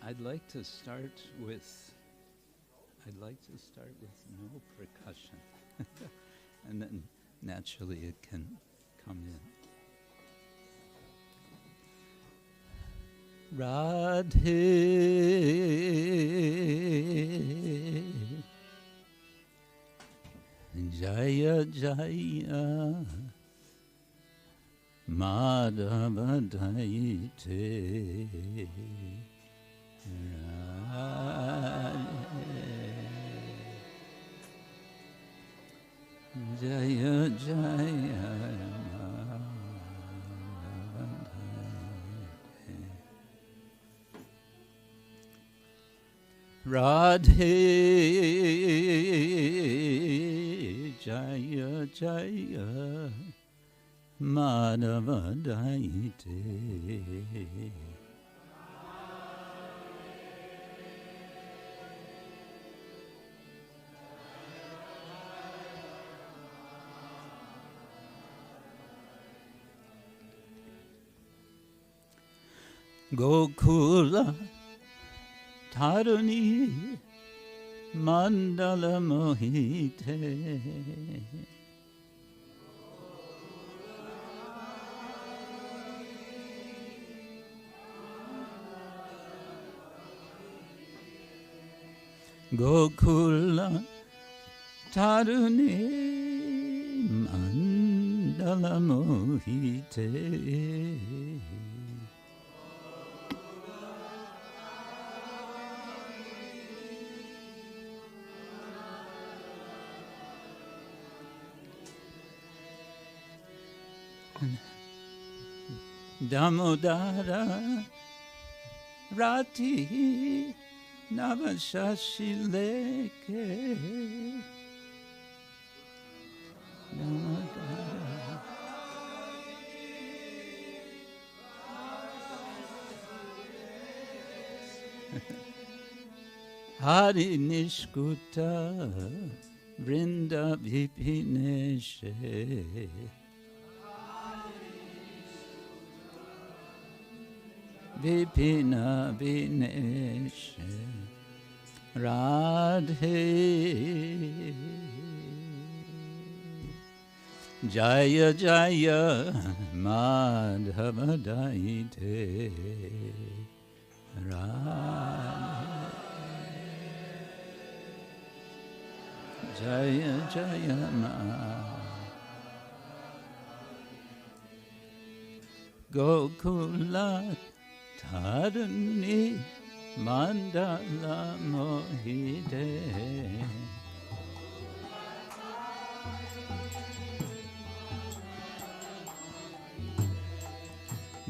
I'd like to start with no percussion, and then naturally it can come in. Radhe Jaya Jaya Madhava Daite Jaya Jaya Radhe Jaya Jaya Madhava Daite Gokula Taruni Mandala Mohite Gokula Taruni Mandala Mohite Damodara Rati Navashashileke Damodara Hari Nishkuta Vrinda Vipineshe Vipina Vineshe Radhe Jaya Jaya Madhava Daite Radhe Jaya Jaya Gokula Taruni Mandala Mohite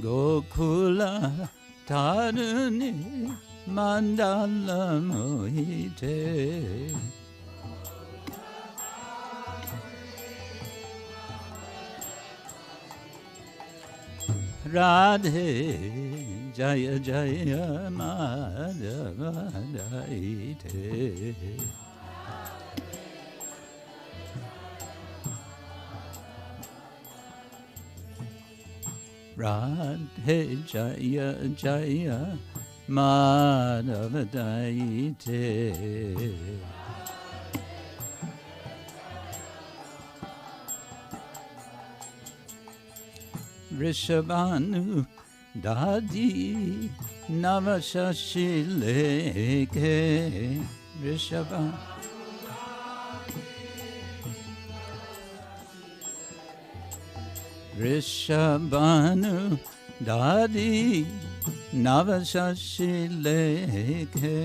Gokula Taruni Mandala Mohite Radhe Jaya Jaya Madhava Daite Radhe Jaya Jaya Madhava Daite Rishabhanu Dadi Navashashileke Rishabhanu Dadi Navashashileke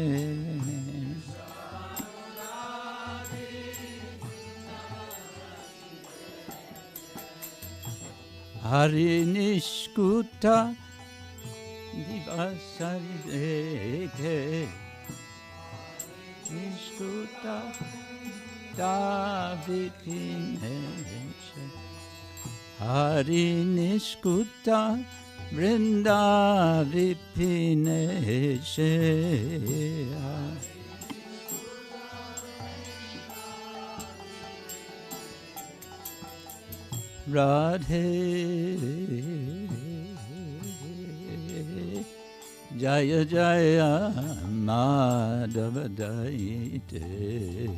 Hari Nishkuta Divasarike Nishkuta Davipineshe Hari Nishkuta Vrinda Vipineshe Radhe Jaya Jaya Madhava Daite.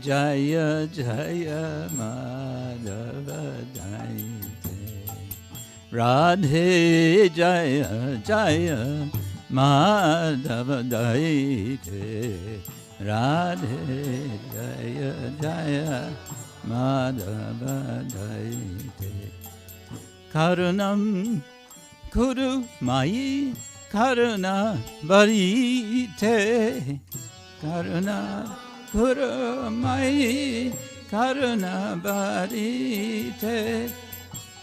Jaya Jaya Madhava Daite. Radhe Jaya Jaya Madhava Daite. Radhe Jaya Jaya Madhava Daite. Karunam Kuru Mai Karuna Varite. Karuna Kuru Mai Karuna Varite.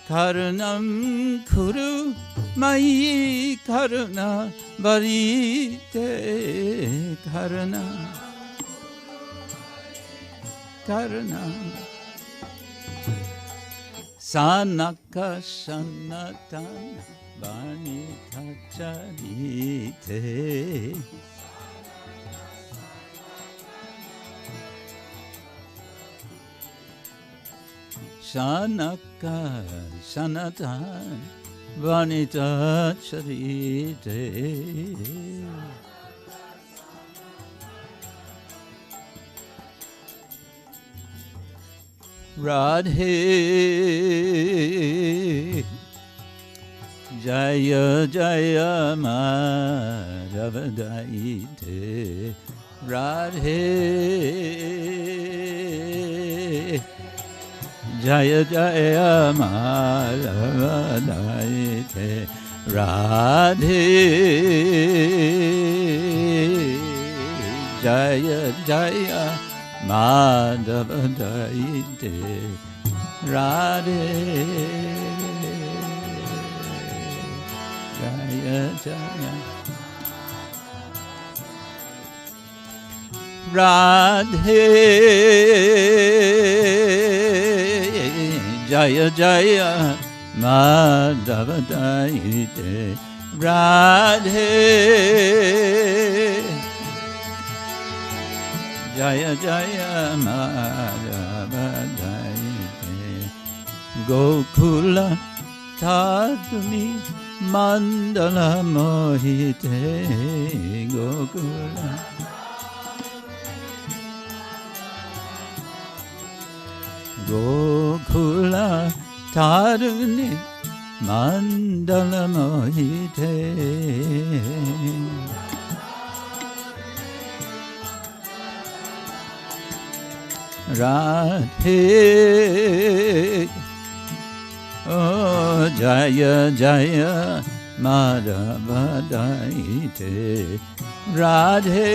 Karunam Kuru Mai Karuna Varite. Karuna Sanaka Sanatana Vanita Charite. Sanaka Sanatana Vanita Charite. Radhe Jaya Jaya Madhava Daite. Radhe Jaya Jaya Madhava Daite. Radhe Jaya Jaya Madhava Daite. Radhe Jaya Jaya Radhe Jaya Jaya Madhava Daite. Radhe Jaya Jaya Madhava Daite. Gokula Tadumi Mandala Mohite. Gokula Gokula Tadumi Mandala Mohite. Radhe Oh Jaya Jaya Madhava Daite. Radhe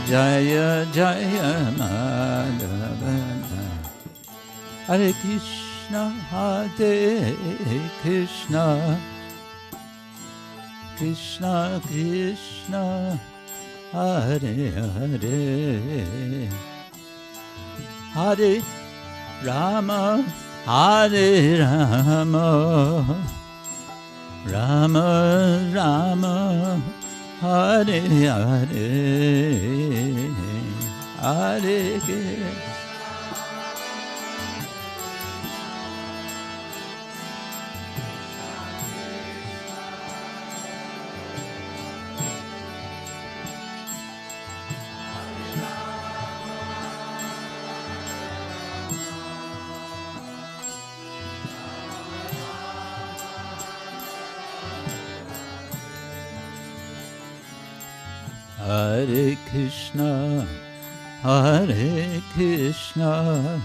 Jaya Jaya Madhava Daite. Hare Krishna Hare Krishna Krishna Krishna Hare Hare. Hare Rama Hare Rama Rama Rama Hare Hare. Hare Krishna Hare Krishna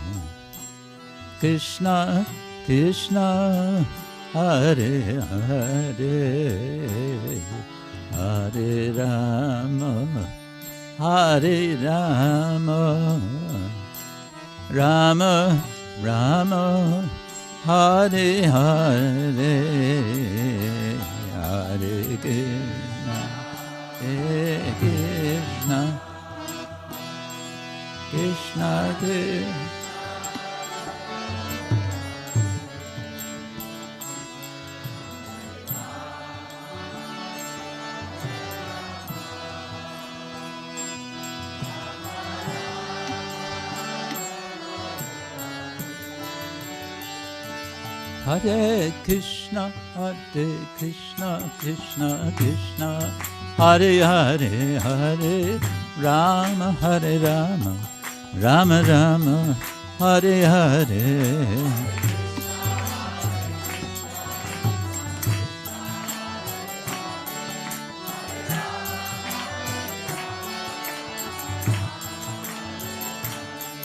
Krishna Krishna Hare Hare. Hare Rama Rama Rama Hare Hare. Hare Krishna Krishna Krishna Krishna. Hare Krishna, Krishna Krishna, Hare Hare, Hare Rama, Hare Rama, Rama Rama, Hare Hare.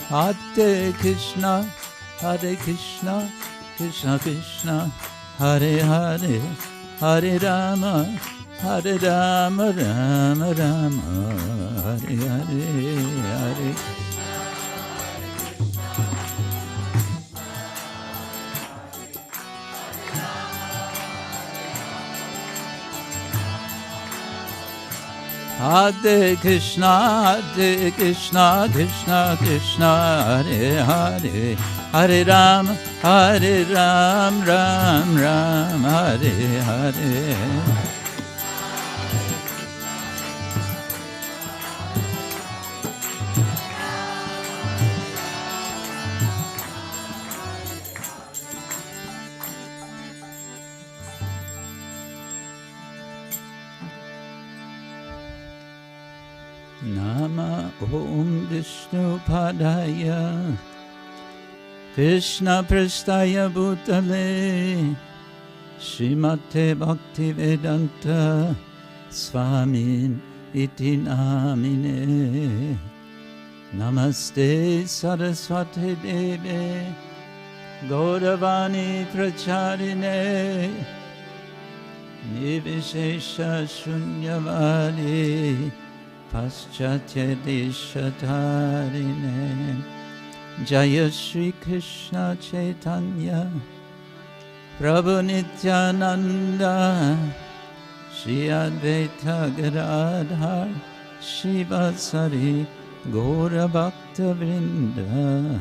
Hare Krishna, Krishna Krishna, Hare Hare, Hare Rama, Rama Rama, Hare Hare, Hare. Hare Krishna, Krishna Krishna, Hare Hare, Hare Ram, Ram Ram, Hare Hare. Nama Om Vishnu Padaya Krishna Prasthaya Bhutale Srimate Bhakti Vedanta Swamin Iti Namine Namaste Saraswati Deve Gauravani Pracharine Nivishesha Shunyavadi Paschatya Deshatarine Jaya Shri Krishna Chaitanya Prabhu Nityananda Shri Advaita Gadadhar Shivasari Gaura Bhakta Vrinda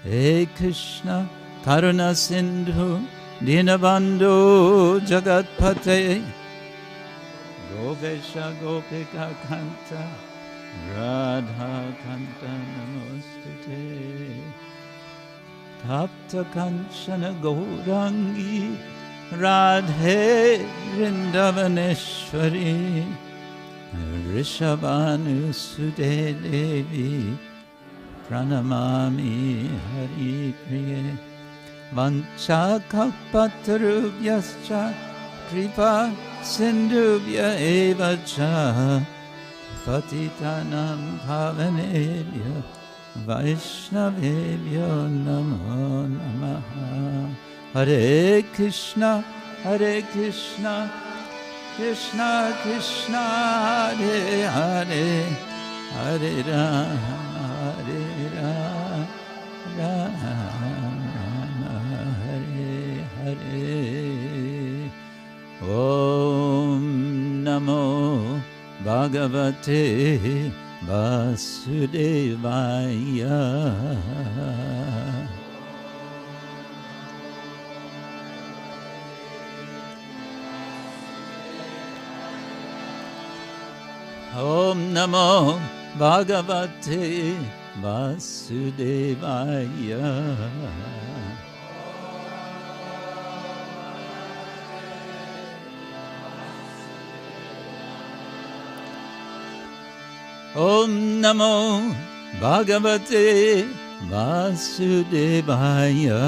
He Krishna Karuna Sindhu Dinabandhu Jagatpate Gopesha Gopika Kanta Radha Kanta Namostite Tapta Kanchana Gaurangi Radhe Vrindavaneshwari Rishabhanu Sude Devi Pranamami Hari Priye Vancha Kalpatarubhyascha Kripa Sindhubhya eva cha Patitanam Pavanebhya Vaishnavebhyo Namo Namaha. Hare Krishna, Krishna Krishna, Hare Hare, Hare Rama, Hare Rama, Hare Hare. Om Namo Bhagavate Vasudevaya. Om Namo Bhagavate Vasudevaya. Om Namo Bhagavate Vasudevaya.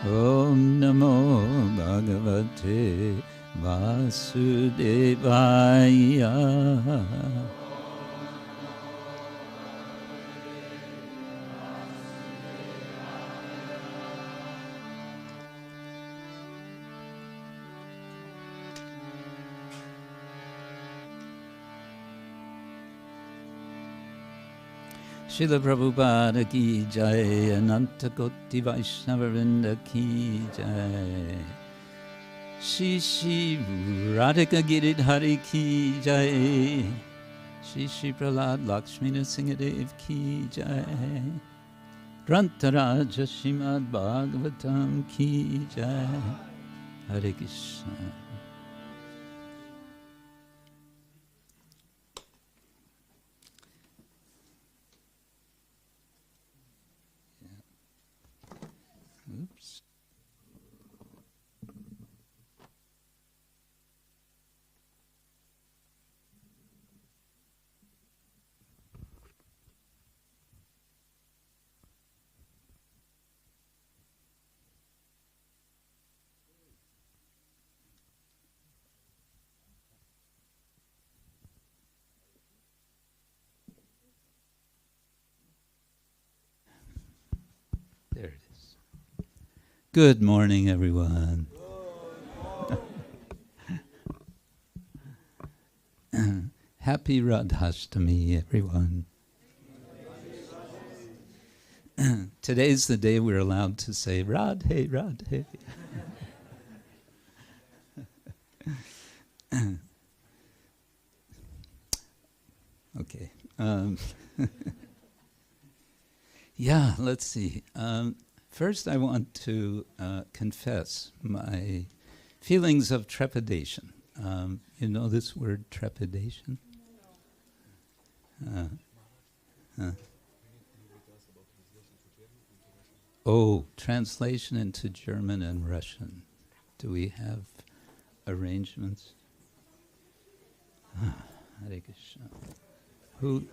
Om Namo Bhagavate Vasudevaya. Srila Prabhupada ki jai, Ananta Koti Vaishnava Vrinda ki jai, Shri Shri Radhika Giridhari ki jai, Shri Shri Prahlad Lakshmi Nrsimhadev ki jai, Grantaraja Srimad Bhagavatam ki jai. Hare Krishna. Good morning, everyone. Happy Radhastami, everyone. Today's the day we're allowed to say Radhe, Radhe. Okay. Yeah, let's see. First, I want to confess my feelings of trepidation. You know this word, trepidation? Oh, translation into German and Russian. Do we have arrangements? Hare Krishna. Who?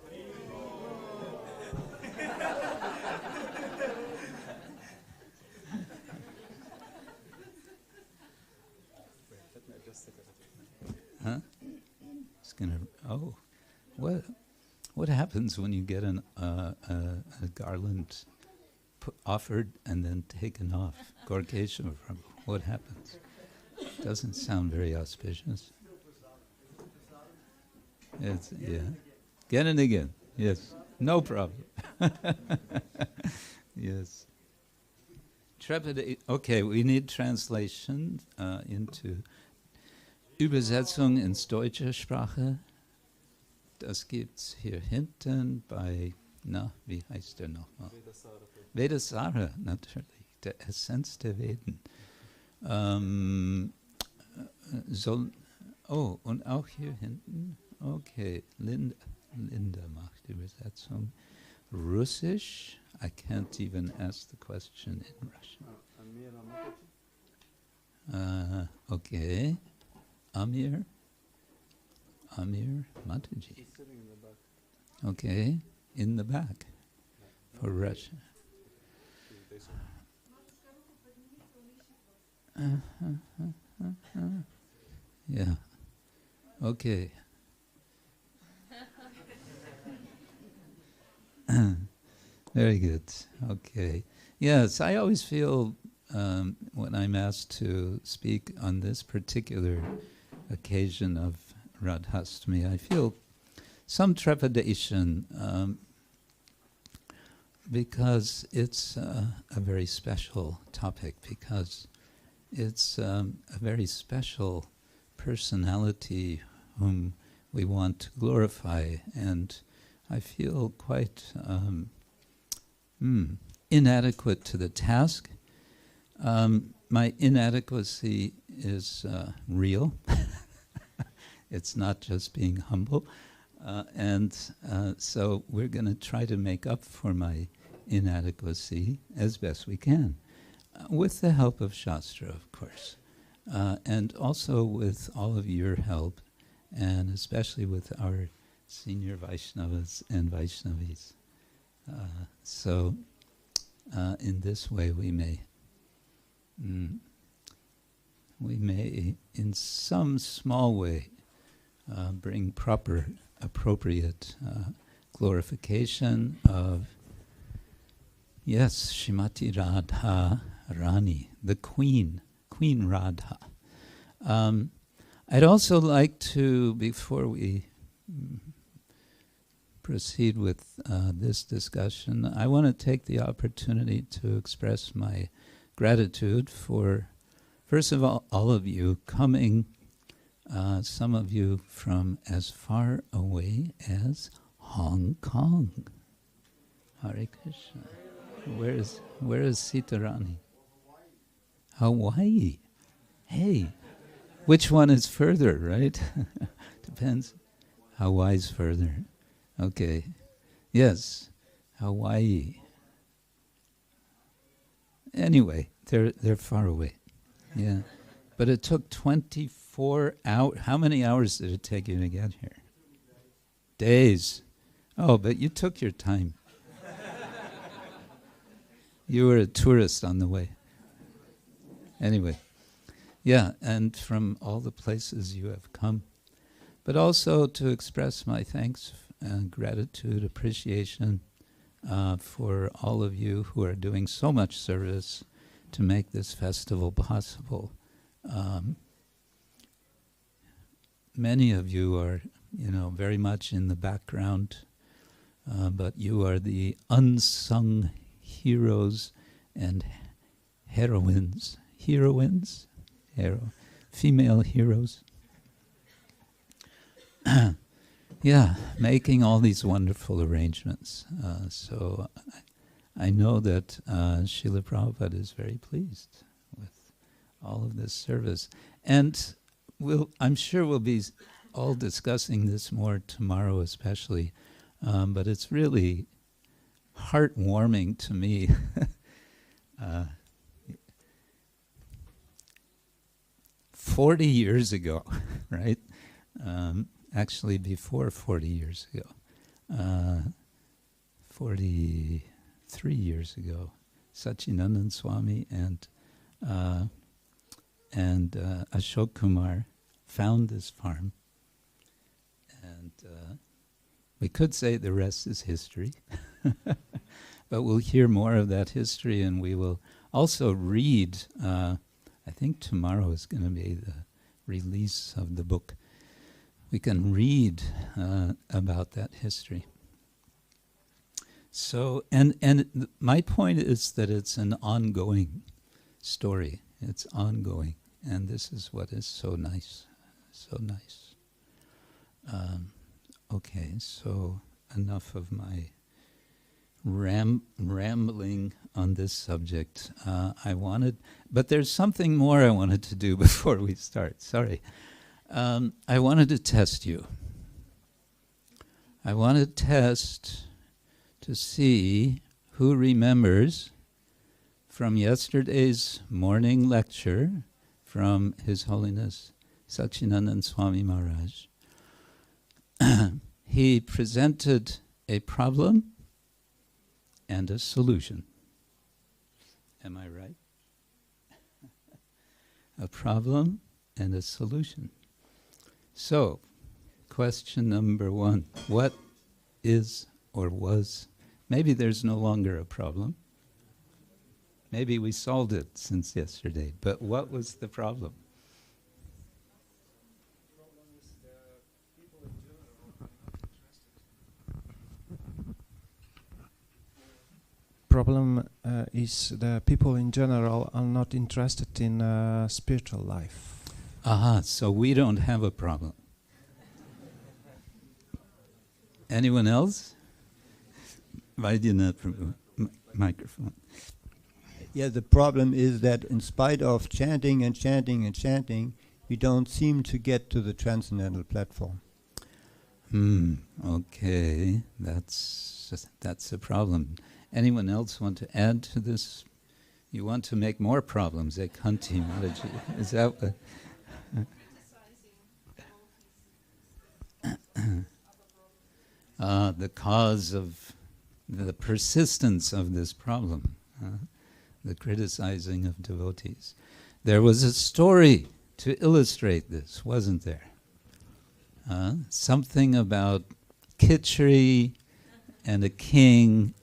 Huh? It's gonna. Oh, what happens when you get a garland offered and then taken off? Gorkesha, what happens? Doesn't sound very auspicious. It's, yeah. Again and again. Yes. No problem. Yes. Okay, we need translation into Übersetzung ins deutsche Sprache. Das gibt's hier hinten bei, wie heißt der nochmal? Vedasara, natürlich, der Essenz der Veden. Und auch hier hinten, okay, Linda macht die Übersetzung. Russisch, I can't even ask the question in Russian. Okay. Amir Mataji. He's sitting in the back. Okay, in the back for Russia. Yeah. Okay. Very good. Okay. Yes, I always feel when I'm asked to speak on this particular occasion of Radhastami, I feel some trepidation because it's a very special topic, because it's a very special personality whom we want to glorify, and I feel quite inadequate to the task. My inadequacy is real. It's not just being humble. So we're going to try to make up for my inadequacy as best we can, with the help of Shastra, of course, and also with all of your help, and especially with our senior Vaishnavas and Vaishnavis. So in this way we may, in some small way, bring appropriate glorification of, yes, Srimati Radharani, the Queen Radha. I'd also like to, before we proceed with this discussion, I want to take the opportunity to express my gratitude for, first of all of you coming, some of you from as far away as Hong Kong. Hare Krishna. Where is Sitarani? Hawaii. Hey, which one is further, right? Depends. Hawaii's further. Okay. Yes, Hawaii. Anyway, they're far away. Yeah. But it took 24 hours. How many hours did it take you to get here? Days. Oh, but you took your time. You were a tourist on the way. Anyway, yeah, and from all the places you have come. But also to express my thanks and gratitude, appreciation for all of you who are doing so much service, to make this festival possible. Many of you are, very much in the background, but you are the unsung heroes and heroines. Female heroes. Yeah, making all these wonderful arrangements. So I know that Srila Prabhupada is very pleased with all of this service. And I'm sure we'll be all discussing this more tomorrow especially, but it's really heartwarming to me. 40 years ago, right? Actually, before 40 years ago, 43 years ago, Satchidananda Swami and Ashok Kumar found this farm, and we could say the rest is history, but we'll hear more of that history, and we will also read. I think tomorrow is going to be the release of the book. We can read about that history. So, and my point is that it's an ongoing story. It's ongoing, and this is what is so nice, so nice. Okay, so enough of my rambling on this subject. But there's something more I wanted to do before we start. Sorry. I wanted to test you. I want to test to see who remembers from yesterday's morning lecture from His Holiness Satchidananda Swami Maharaj. He presented a problem and a solution. Am I right? A problem and a solution. So, question number one, what is or was, maybe there's no longer a problem. Maybe we solved it since yesterday, but what was the problem? Problem is the people in general are not interested in spiritual life. Aha, so we don't have a problem. Anyone else? Why do you not microphone? Yeah, the problem is that in spite of chanting and chanting and chanting, we don't seem to get to the transcendental platform. Okay, that's a problem. Anyone else want to add to this? You want to make more problems, Kanti Mataji. Is that what? The cause of the persistence of this problem, the criticizing of devotees. There was a story to illustrate this, wasn't there? Something about khichdi and a king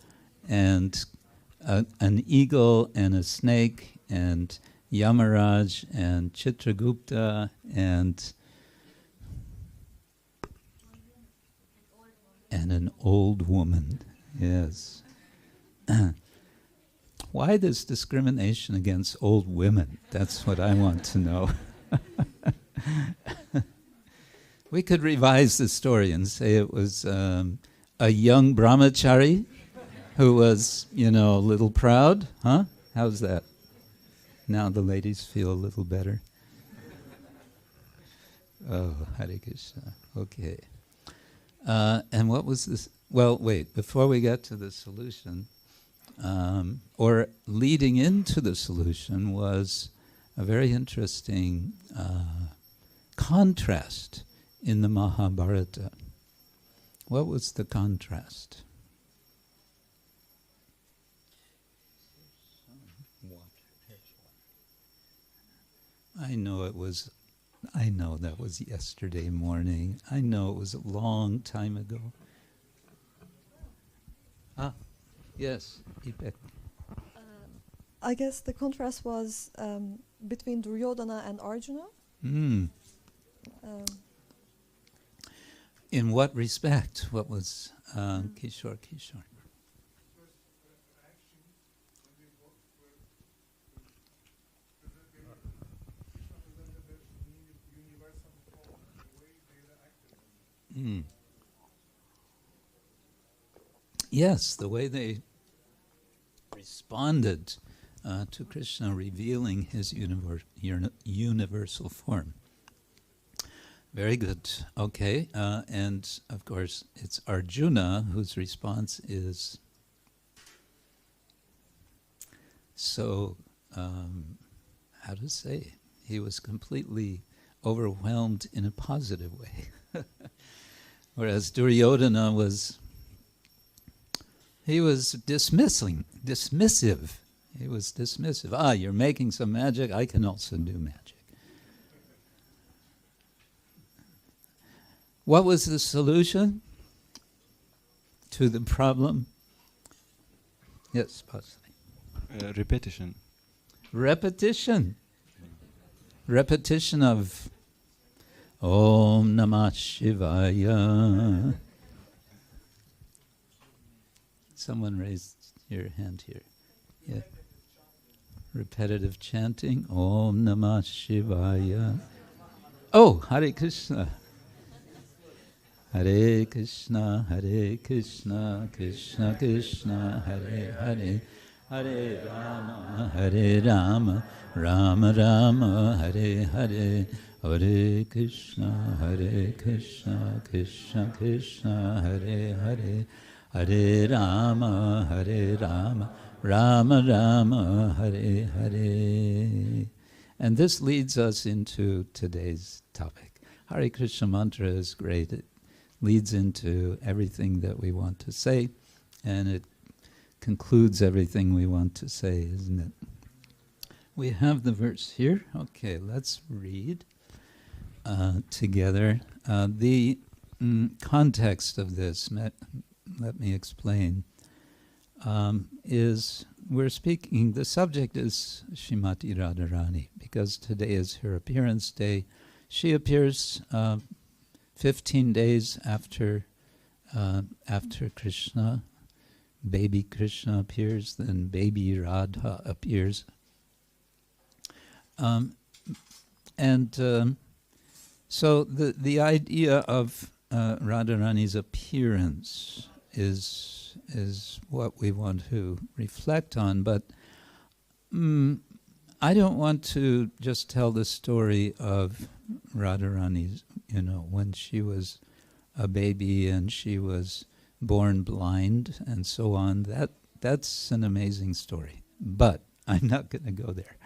and an eagle and a snake and Yamaraj and Chitragupta and an old woman. Yes. Why this discrimination against old women? That's what I want to know. We could revise the story and say it was a young brahmachari who was, a little proud. Huh? How's that? Now the ladies feel a little better. Oh, Hare Krishna. Okay. And what was this? Well, wait, before we get to the solution, or leading into the solution was a very interesting contrast in the Mahabharata. What was the contrast? I know that was yesterday morning. I know it was a long time ago. Yes, Ipek. I guess the contrast was between Duryodhana and Arjuna. In what respect? What was Kishore? Yes, the way they responded to Krishna revealing his universal form. Very good. Okay, and of course it's Arjuna whose response is so, how to say, he was completely overwhelmed in a positive way. Whereas Duryodhana was dismissive. He was dismissive. You're making some magic, I can also do magic. What was the solution to the problem? Yes, possibly. Repetition. Repetition of Om Namah Shivaya. Someone raised your hand here. Yeah. Repetitive chanting. Om Namah Shivaya. Oh, Hare Krishna. Hare Krishna, Hare Krishna, Krishna Krishna, Hare Hare, Hare Rama, Rama Rama, Hare Hare, Hare Krishna, Krishna Krishna, Hare Hare, Hare Rama, Rama Rama, Hare Hare. And this leads us into today's topic. Hare Krishna mantra is great. It leads into everything that we want to say, and it concludes everything we want to say, isn't it? We have the verse here. Okay, let's read together. The context of this, let me explain, is we're speaking, the subject is Srimati Radharani, because today is her appearance day. She appears 15 days after Krishna. Baby Krishna appears, then baby Radha appears. So the idea of Radharani's appearance is what we want to reflect on, but I don't want to just tell the story of Radharani's, when she was a baby and she was born blind and so on. That's an amazing story, but I'm not going to go there.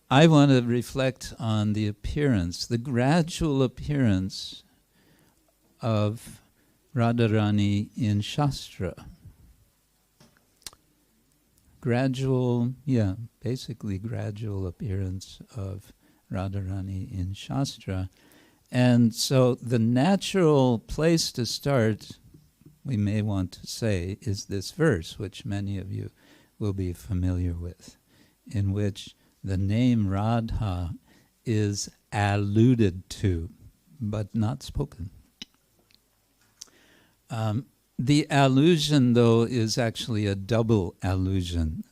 I want to reflect on the appearance, the gradual appearance of Radharani in Shastra. Basically gradual appearance of Radharani in Shastra. And so the natural place to start, we may want to say, is this verse, which many of you will be familiar with, in which the name Radha is alluded to, but not spoken. The allusion, though, is actually a double allusion,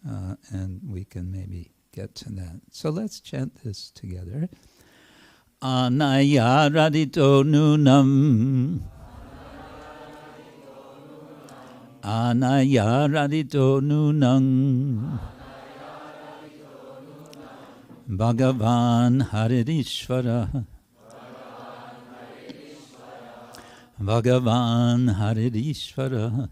and we can maybe get to that. So let's chant this together. Anayārādhito nūnam. Anayārādhito nūnam. Bhagavan harir īśvaraḥ. Bhagavan harir īśvaraḥ.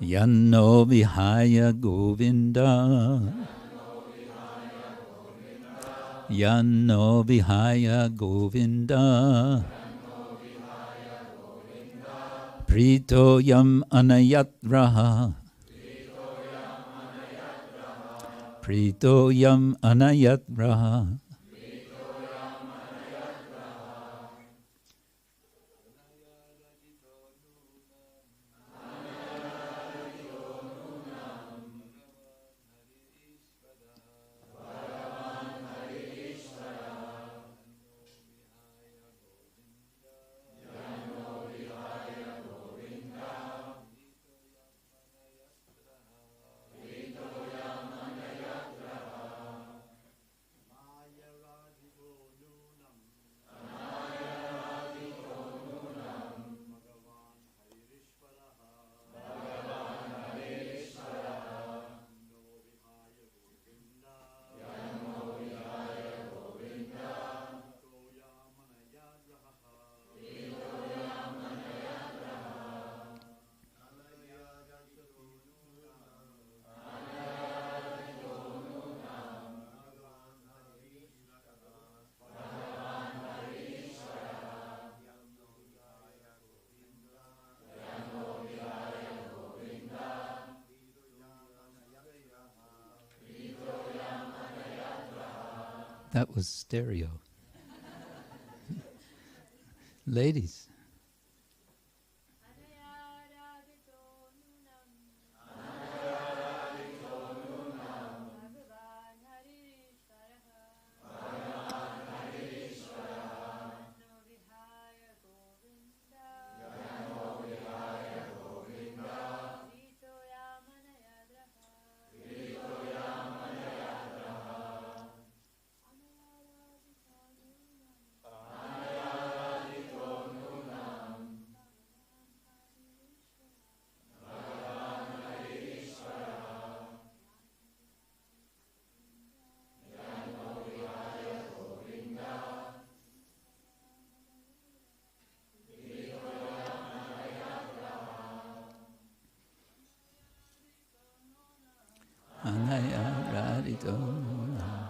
Yanno vihāya govinda. Yanno vihāya govinda. Prīto yam anayat rahaḥ. Prīto yam anayat rahaḥ. That was stereo. Ladies. Anayārādhito nūnam. Anayārādhito nūnam. Bhagavān hariḥ. No vihāya govinda. Prīto yam anayārādhito nūnam.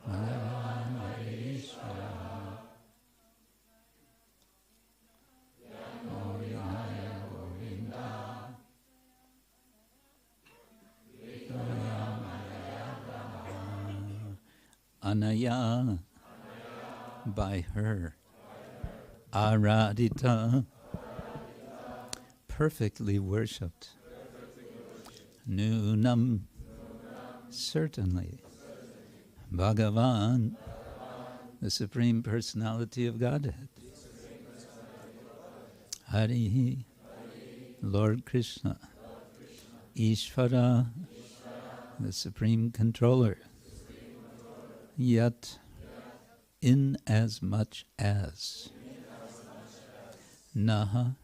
Bhagavan hariḥ. No vihāya govinda. Anayā, by her. Ārādhita, perfectly worshipped. Nūnam, certainly. Bhagavan, the Supreme Personality of Godhead. Hariḥ, Lord Krishna. īśvaraḥ, the Supreme Controller. Yet, inasmuch as. Naha,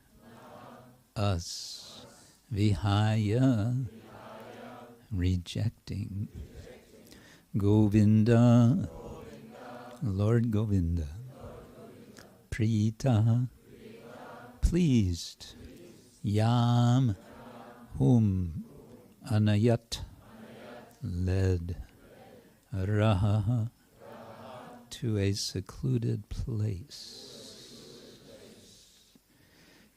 us. Vihāya, rejecting. Govinda, Lord Govinda. Prītaḥ, pleased. Yam, whom. Anayat, led. Rahaḥ, to a secluded place.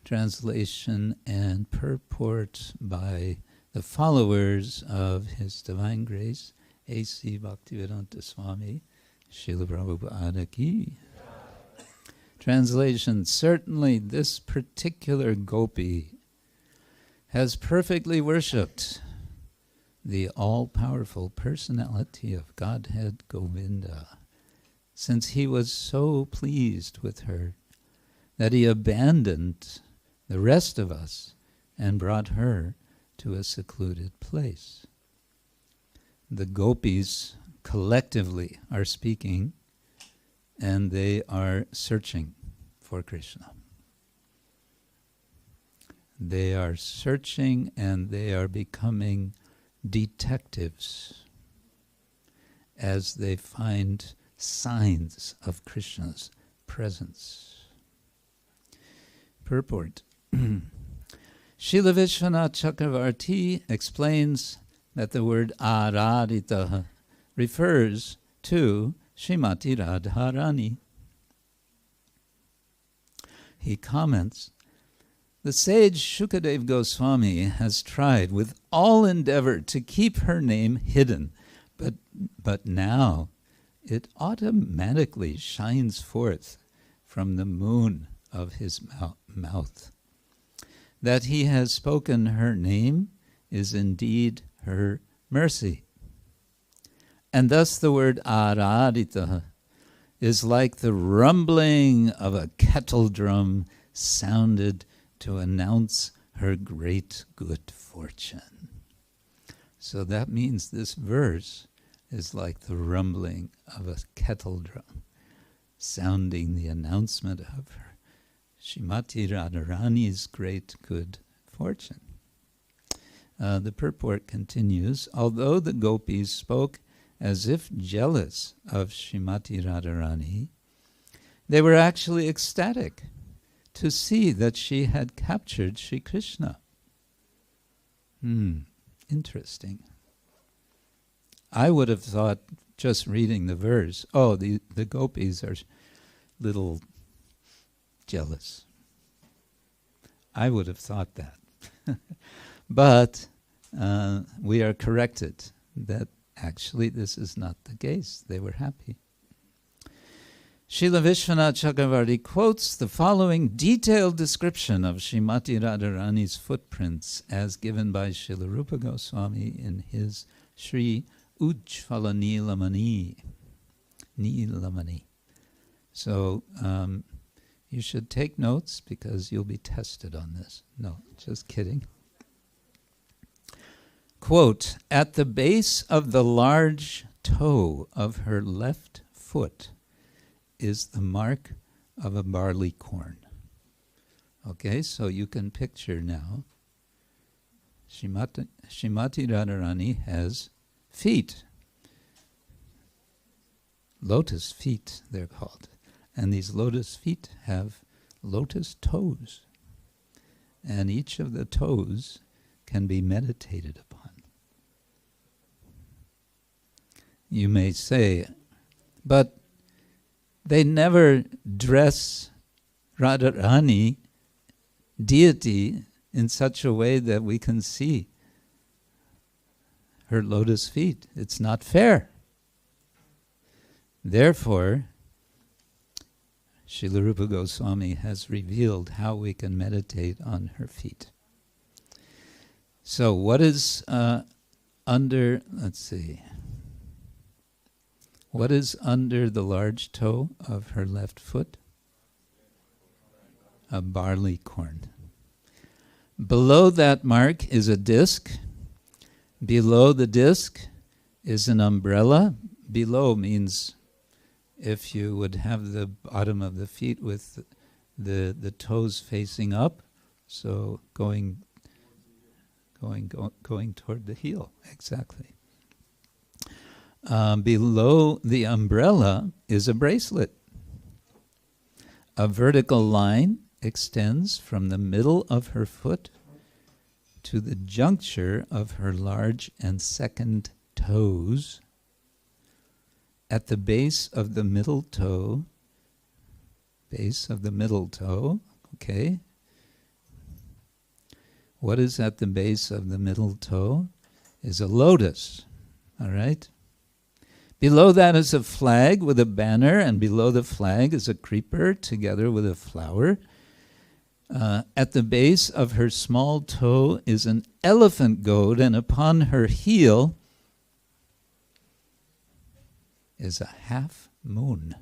Translation and purport by the followers of His Divine Grace, A.C. Bhaktivedanta Swami, Srila Prabhupada ki. Translation: certainly this particular gopī has perfectly worshipped the all-powerful personality of Godhead Govinda, since he was so pleased with her that he abandoned the rest of us and brought her to a secluded place. The gopis collectively are speaking, and they are searching for Krishna. They are searching and they are becoming detectives as they find signs of Krishna's presence. Purport. Srila Vishwanath Chakravarti explains that the word ārādhitaḥ refers to Srimati Radharani. He comments, the sage Shukadev Goswami has tried with all endeavor to keep her name hidden, but now it automatically shines forth from the moon of his mouth. That he has spoken her name is indeed her mercy. And thus the word ārādhitaḥ is like the rumbling of a kettle drum sounded to announce her great good fortune. So that means this verse is like the rumbling of a kettle drum, sounding the announcement of her Srimati Radharani's great good fortune. The purport continues, although the gopis spoke as if jealous of Srimati Radharani, they were actually ecstatic to see that she had captured Sri Krishna. Interesting. I would have thought, just reading the verse, the gopis are little jealous. I would have thought that. But we are corrected that actually this is not the case. They were happy. Srila Vishwanath Chakravarti quotes the following detailed description of Srimati Radharani's footprints as given by Srila Rupa Goswami in his Sri Ujjvala Nilamani. So you should take notes because you'll be tested on this. No, just kidding. Quote, at the base of the large toe of her left foot is the mark of a barley corn. Okay, so you can picture now, Srimati Radharani has feet. Lotus feet, they're called. And these lotus feet have lotus toes. And each of the toes can be meditated upon. You may say, but they never dress Radharani, deity, in such a way that we can see her lotus feet. It's not fair. Therefore, Srila Rupa Goswami has revealed how we can meditate on her feet. So what is under, let's see, what is under the large toe of her left foot? A barley corn. Below that mark is a disc. Below the disc is an umbrella. Below means if you would have the bottom of the feet with the toes facing up, so going toward the heel, exactly. Below the umbrella is a bracelet. A vertical line extends from the middle of her foot to the juncture of her large and second toes. At the base of the middle toe, okay. What is at the base of the middle toe is a lotus, all right? Below that is a flag with a banner, and below the flag is a creeper together with a flower. At the base of her small toe is an elephant goad, and upon her heel is a half moon.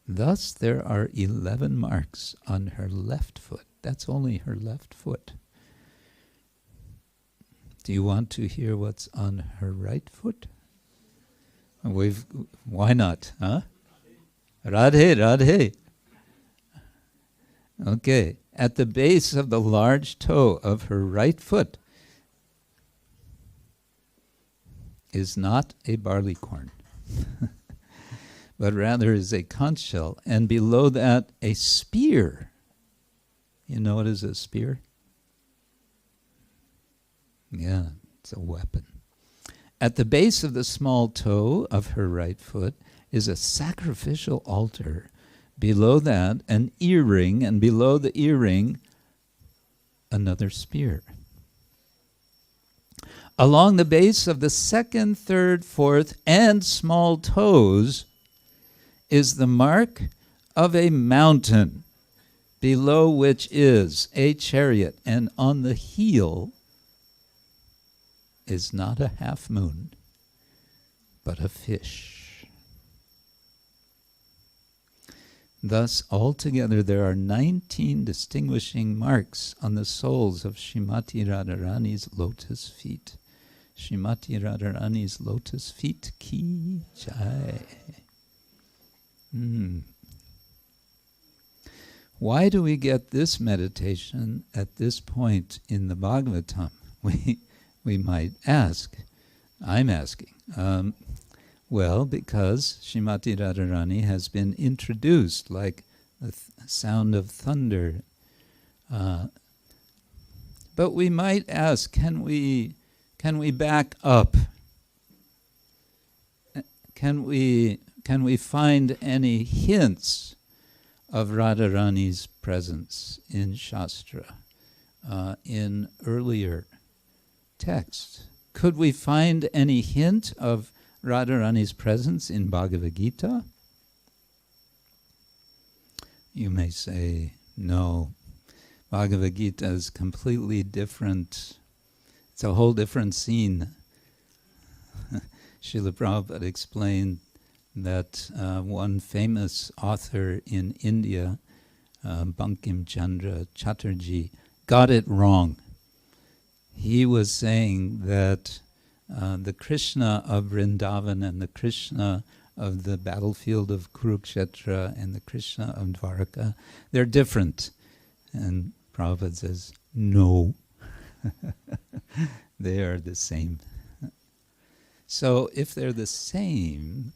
Thus there are 11 marks on her left foot. That's only her left foot. Do you want to hear what's on her right foot? Why not, huh? Radhe. Okay, at the base of the large toe of her right foot is not a barley corn, but rather is a conch shell, and below that a spear. You know what is a spear? Yeah, it's a weapon. At the base of the small toe of her right foot is a sacrificial altar. Below that, an earring, and below the earring, another spear. Along the base of the second, third, fourth, and small toes is the mark of a mountain, below which is a chariot, and on the heel is not a half moon, but a fish. Thus, altogether, there are 19 distinguishing marks on the soles of Srimati Radharani's lotus feet. Srimati Radharani's lotus feet ki jai. Why do we get this meditation at this point in the Bhagavatam? We might ask. I'm asking. Well, because Srimati Radharani has been introduced like the sound of thunder. But we might ask, can we back up? Can we find any hints of Radharani's presence in Shastra, in earlier texts? Could we find any hint of Radharani's presence in Bhagavad Gita? You may say, no. Bhagavad Gita is completely different. It's a whole different scene. Srila Prabhupada explained that one famous author in India, Bankim Chandra Chatterjee, got it wrong. He was saying that the Krishna of Vrindavan and the Krishna of the battlefield of Kurukshetra and the Krishna of Dwarka, they're different. And Prabhupada says, no, they are the same. So if they're the same,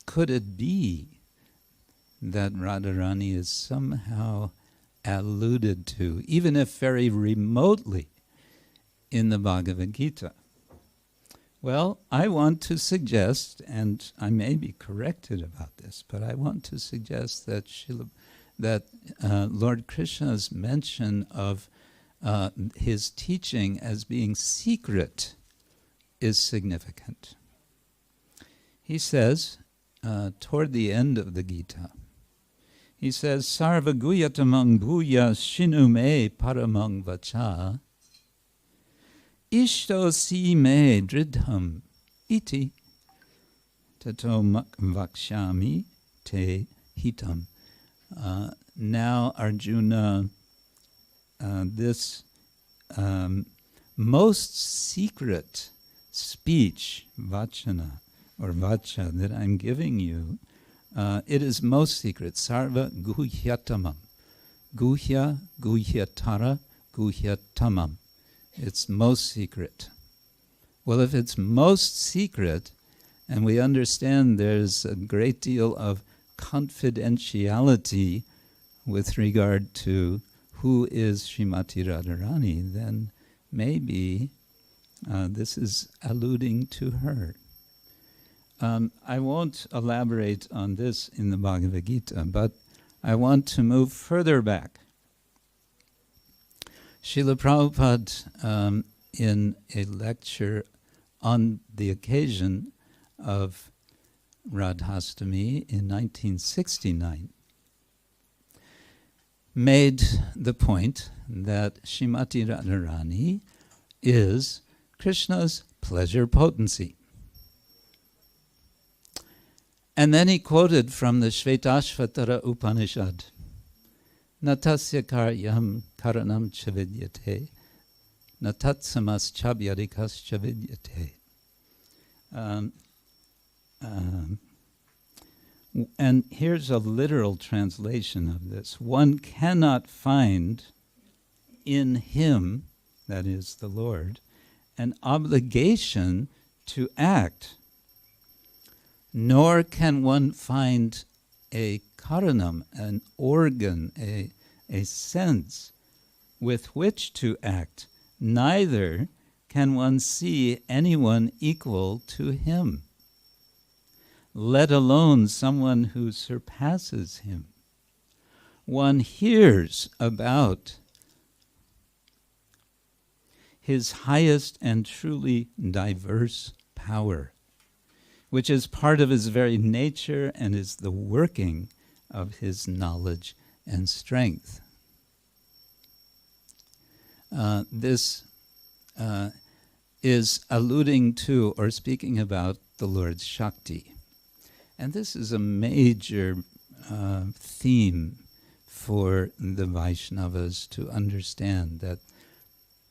could it be that Radharani is somehow alluded to, even if very remotely, in the Bhagavad Gita? Well, I want to suggest, and I may be corrected about this, but I want to suggest that Lord Krishna's mention of his teaching as being secret is significant. He says, toward the end of the Gita, he says, Sarva guyatamang bhuya shinu me paramang vacha ishto si me dridham iti tato vakshami te hitam. Now, Arjuna, this most secret speech, vachana, or vacha, that I'm giving you, it is most secret. Sarva guhyatamam. Guhya, guhyatara, guhyatamam. It's most secret. Well, if it's most secret, and we understand there's a great deal of confidentiality with regard to who is Srimati Radharani, then maybe this is alluding to her. I won't elaborate on this in the Bhagavad Gita, but I want to move further back. Srila Prabhupada, in a lecture on the occasion of Radhastami in 1969, made the point that Srimati Radharani is Krishna's pleasure potency. And then he quoted from the Shvetashvatara Upanishad, Natasya karyam karanam chavidyate, natatsamas chabhyadikas chavidyate. And here's a literal translation of this. One cannot find in him, that is the Lord, an obligation to act, nor can one find a karanam, an organ, a sense with which to act. Neither can one see anyone equal to him, let alone someone who surpasses him. One hears about his highest and truly diverse power, which is part of his very nature and is the working of his knowledge and strength. This is alluding to or speaking about the Lord's Shakti. And this is a major theme for the Vaishnavas to understand, that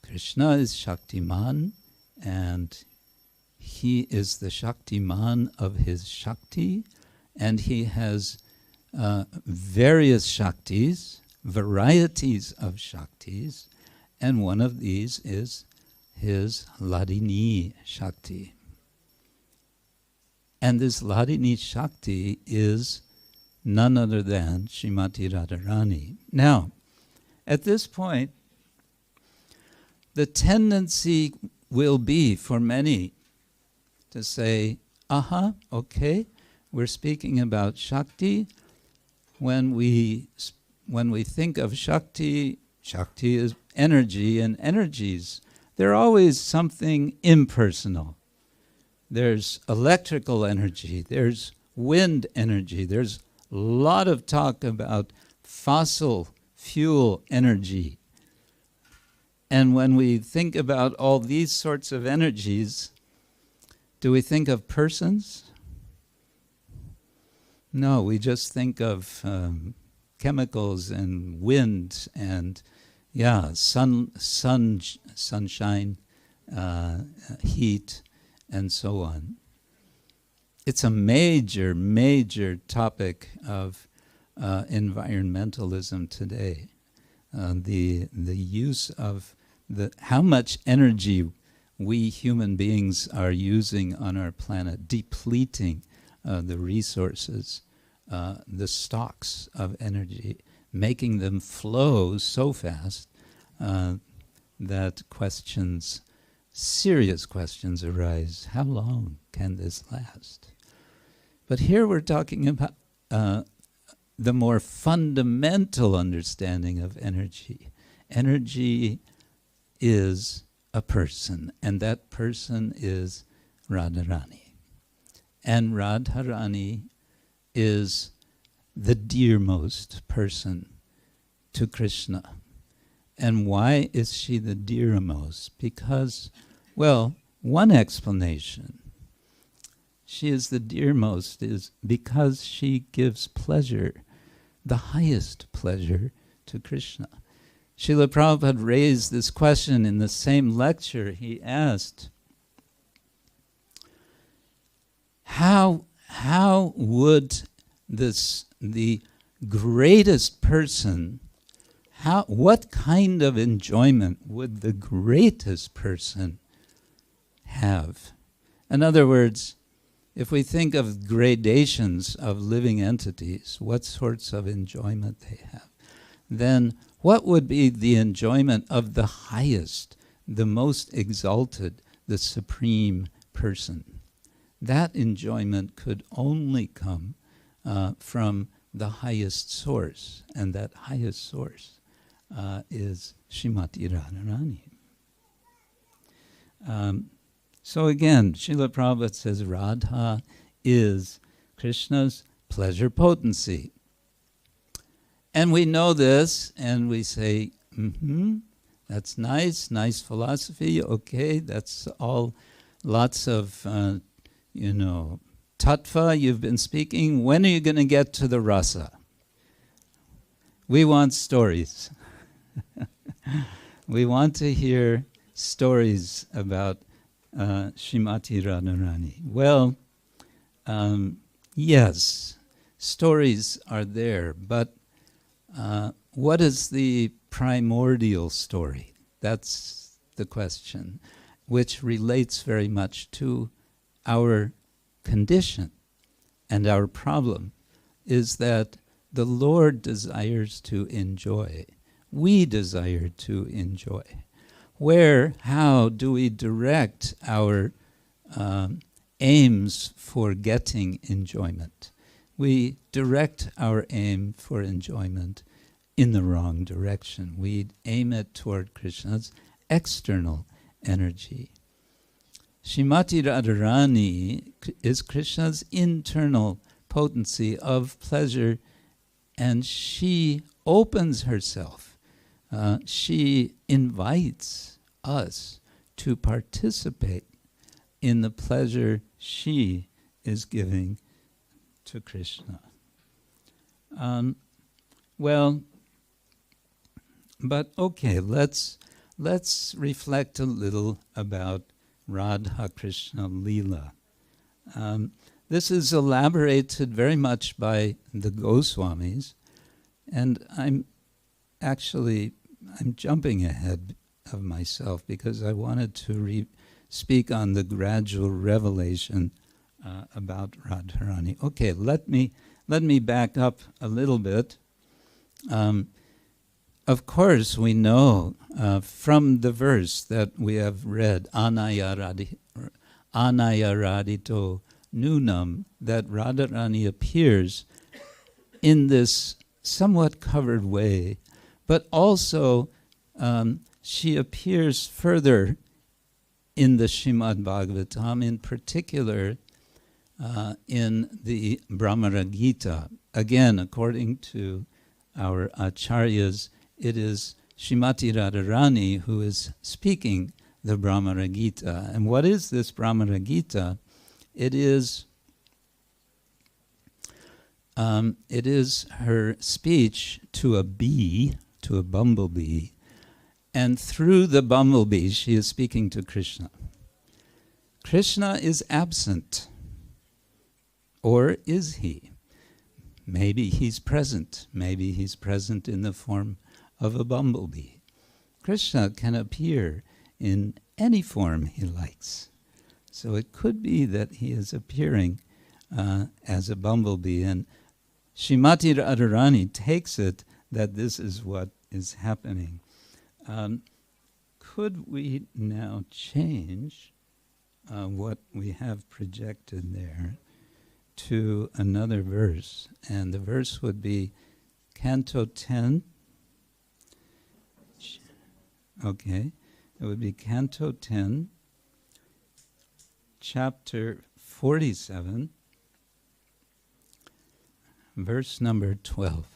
Krishna is Shaktiman, and he is the Shaktiman of his Shakti, and he has various Shaktis, varieties of Shaktis, and one of these is his Hladini Shakti. And this Hladini Shakti is none other than Srimati Radharani. Now, at this point, the tendency will be for many to say, okay, we're speaking about Shakti. When we think of Shakti, Shakti is energy, and energies they're always something impersonal. There's electrical energy, there's wind energy, there's a lot of talk about fossil fuel energy. And when we think about all these sorts of energies, do we think of persons? No, we just think of chemicals and wind and sunshine, heat, and so on. It's a major, major topic of environmentalism today. The use of how much energy we human beings are using on our planet, depleting the resources, the stocks of energy, making them flow so fast that serious questions arise. How long can this last? But here we're talking about the more fundamental understanding of energy. Energy is a person, and that person is Radharani. And Radharani is the dearmost person to Krishna. And why is she the dearmost? Because, well, one explanation, she is the dearmost, is because she gives pleasure, the highest pleasure, to Krishna. Srila Prabhupada raised this question in the same lecture. He asked, how would the greatest person, what kind of enjoyment would the greatest person have? In other words, if we think of gradations of living entities, what sorts of enjoyment they have, then what would be the enjoyment of the highest, the most exalted, the supreme person? That enjoyment could only come from the highest source, and that highest source is Srimati Radharani. So again, Srila Prabhupada says Radha is Krishna's pleasure potency. And we know this, and we say, that's nice philosophy, okay, that's all lots of, tattva you've been speaking. When are you going to get to the rasa? We want stories. We want to hear stories about Srimati Radharani. Well, yes, stories are there, but what is the primordial story? That's the question, which relates very much to our condition. And our problem is that the Lord desires to enjoy. We desire to enjoy. How do we direct our aims for getting enjoyment? We direct our aim for enjoyment in the wrong direction. We aim it toward Krishna's external energy. Srimati Radharani is Krishna's internal potency of pleasure, and she opens herself. She invites us to participate in the pleasure she is giving to Krishna. But okay, let's reflect a little about Radha Krishna Leela. This is elaborated very much by the Goswamis, and I'm jumping ahead of myself because I wanted to speak on the gradual revelation about Radharani. Okay, let me back up a little bit. Of course, we know from the verse that we have read, anayārādhito nūnam, that Radharani appears in this somewhat covered way, but also she appears further in the Srimad Bhagavatam, in particular in the Brahmana Gita. Again, according to our acharyas, it is Srimati Radharani who is speaking the Brahmana Gita. And what is this Brahmana Gita? It is her speech to a bee, to a bumblebee, and through the bumblebee she is speaking to Krishna. Krishna is absent, or is he? Maybe he's present. Maybe he's present in the form of a bumblebee. Krishna can appear in any form he likes. So it could be that he is appearing as a bumblebee, and Srimati Radharani takes it that this is what is happening. Could we now change what we have projected there to another verse? And the verse would be Canto 10. Okay, it would be Canto 10, Chapter 47, verse number 12.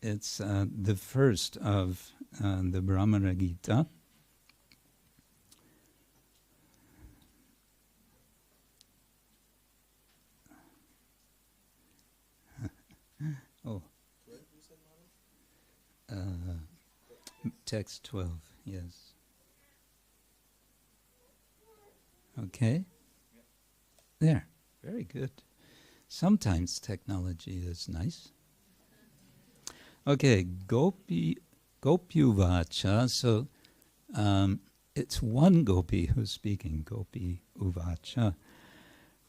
It's the first of the Brahmana Gita. Text 12, yes. Okay? There, very good. Sometimes technology is nice. Okay, gopī so it's one gopī who's speaking, gopī uvacha.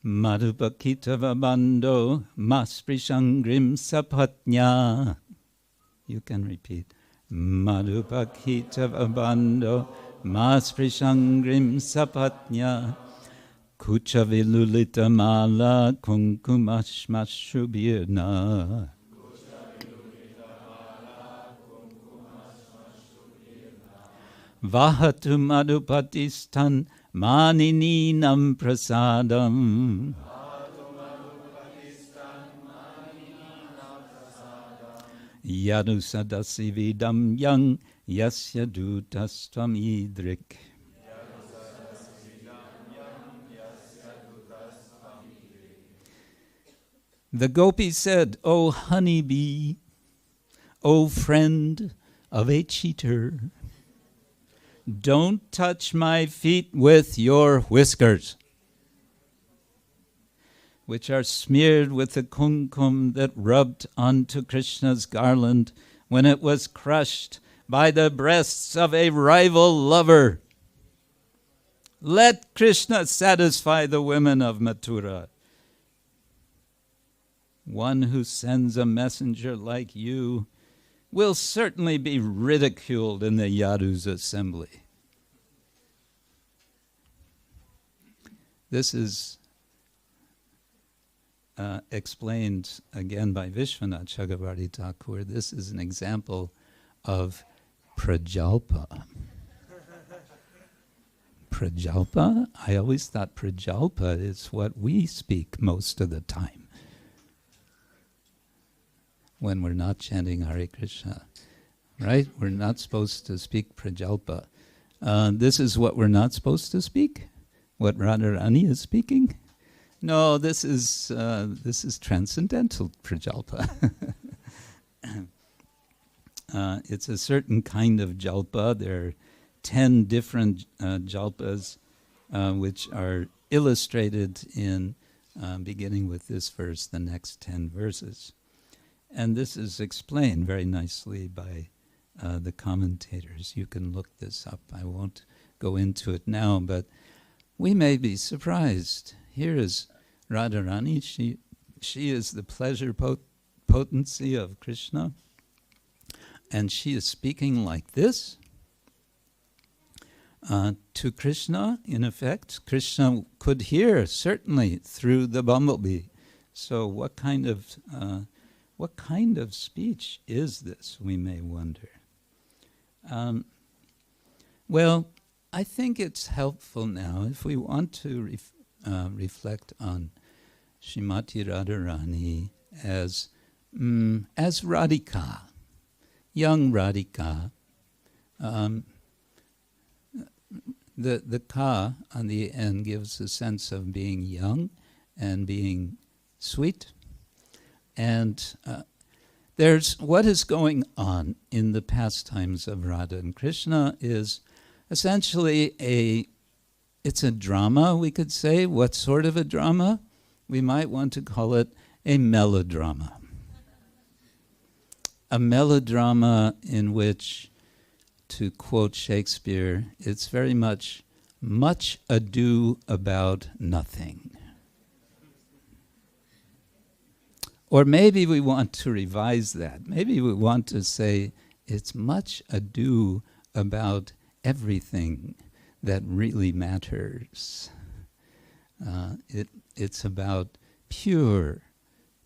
Madhupakitava bandho masprisangrim sapatnya. You can repeat. Madhupakitava bandho masprisangrim sapatnya. Kucha vilulita mala kunkumashmashubhirna. Vahatu madhupatistan manininam prasadam. Yadu sadasi vidam yang yasya dutastam idrik. The gopi said, "O honeybee, O friend of a cheater, don't touch my feet with your whiskers, which are smeared with the kumkum that rubbed onto Krishna's garland when it was crushed by the breasts of a rival lover. Let Krishna satisfy the women of Mathura. One who sends a messenger like you will certainly be ridiculed in the Yadu's assembly." This is explained again by Vishwanath Chakravarti Thakur. This is an example of prajalpa. Prajalpa? I always thought prajalpa is what we speak most of the time when we're not chanting Hare Krishna, right? We're not supposed to speak prajalpa. This is what we're not supposed to speak? What Radharani is speaking? No, this is transcendental prajalpa. It's a certain kind of jalpa. There are 10 different jalpas which are illustrated in beginning with this verse, the next 10 verses. And this is explained very nicely by the commentators. You can look this up. I won't go into it now, but we may be surprised. Here is Radharani. She is the pleasure potency of Krishna, and she is speaking like this to Krishna. In effect, Krishna could hear certainly through the bumblebee. So what kind of what kind of speech is this, we may wonder. Well, I think it's helpful now, if we want to reflect on Srimati Radharani as Radhika, young Radhika. The ka on the end gives a sense of being young and being sweet. And there's what is going on in the pastimes of Radha and Krishna is essentially it's a drama, we could say. What sort of a drama? We might want to call it a melodrama. A melodrama in which, to quote Shakespeare, it's very much ado about nothing. Or maybe we want to revise that. Maybe we want to say it's much ado about everything that really matters. It's about pure,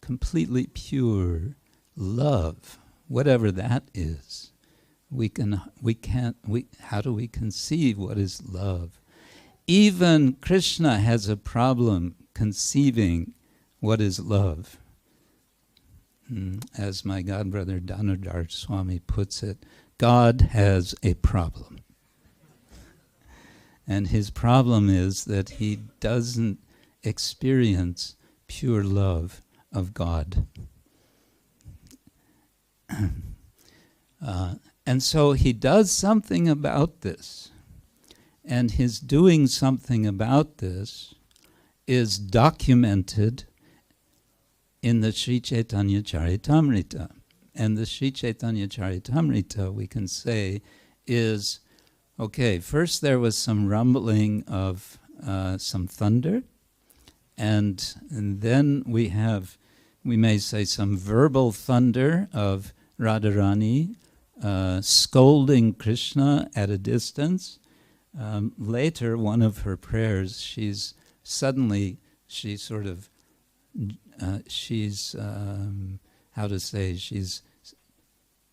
completely pure love, whatever that is. How do we conceive what is love? Even Krishna has a problem conceiving what is love. As my godbrother Damodar Swami puts it, God has a problem. And his problem is that he doesn't experience pure love of God. And so he does something about this. And his doing something about this is documented in the Sri Chaitanya Charitamrita. And the Sri Chaitanya Charitamrita, we can say, is, okay, first there was some rumbling of some thunder, and then we may say, some verbal thunder of Radharani scolding Krishna at a distance. Later, one of her prayers, she's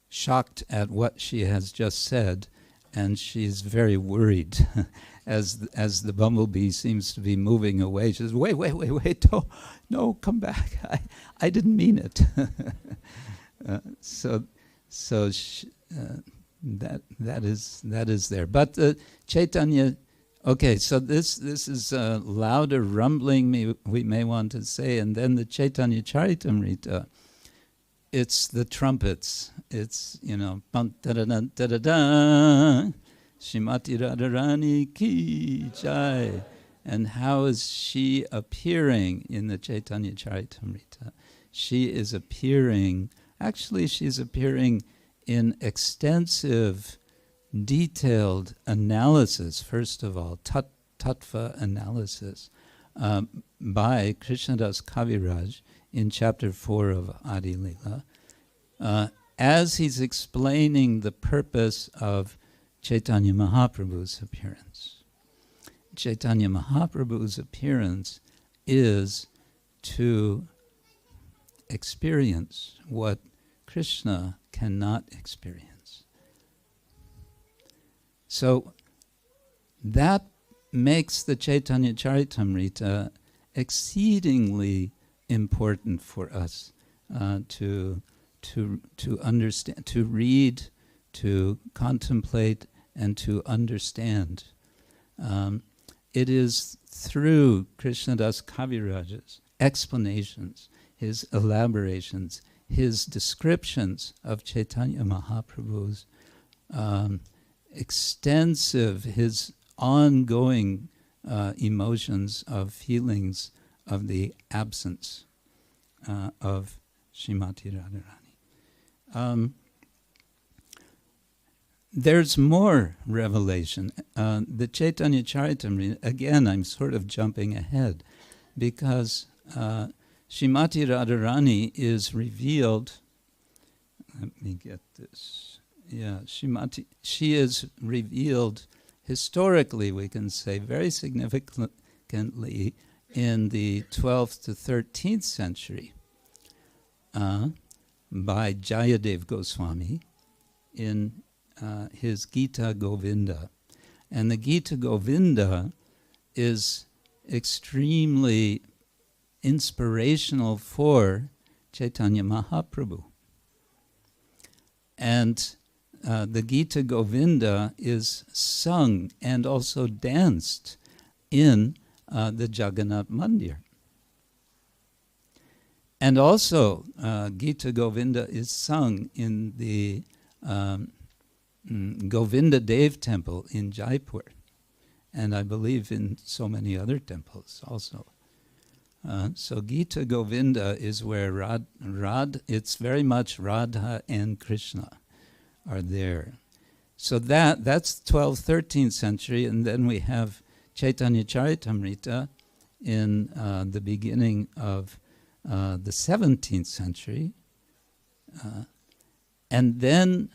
shocked at what she has just said, and she's very worried as the bumblebee seems to be moving away. She says, wait, no, come back. I didn't mean it. That is there. But Chaitanya, okay, so this is a louder rumbling, we may want to say, and then the Chaitanya Charitamrita, it's the trumpets. It's, bam, da-da-da, da-da-da, Srimati Radharani ki jai. And how is she appearing in the Chaitanya Charitamrita? She's appearing in extensive, detailed analysis, first of all, tattva analysis, by Krishnadas Kaviraj in chapter 4 of Adi Lila, as he's explaining the purpose of Chaitanya Mahaprabhu's appearance. Chaitanya Mahaprabhu's appearance is to experience what Krishna cannot experience. So that makes the Chaitanya Charitamrita exceedingly important for us to understand, to read, to contemplate, and to understand. It is through Krishnadas Kaviraj's explanations, his elaborations, his descriptions of Chaitanya Mahaprabhu's extensive, his ongoing emotions of feelings of the absence of Srimati Radharani. There's more revelation. The Chaitanya Charitamrita, again, I'm sort of jumping ahead, because Srimati Radharani is revealed. Let me get this. Yeah, she is revealed historically, we can say, very significantly in the 12th to 13th century. by Jayadev Goswami in his Gita Govinda. And the Gita Govinda is extremely inspirational for Chaitanya Mahaprabhu. And the Gita Govinda is sung and also danced in the Jagannath Mandir. And also, Gita Govinda is sung in the Govinda Dev temple in Jaipur. And I believe in so many other temples also. So Gita Govinda is where it's very much Radha and Krishna are there. So that's 12th, 13th century, and then we have Chaitanya Charitamrita in the beginning of the 17th century. And then,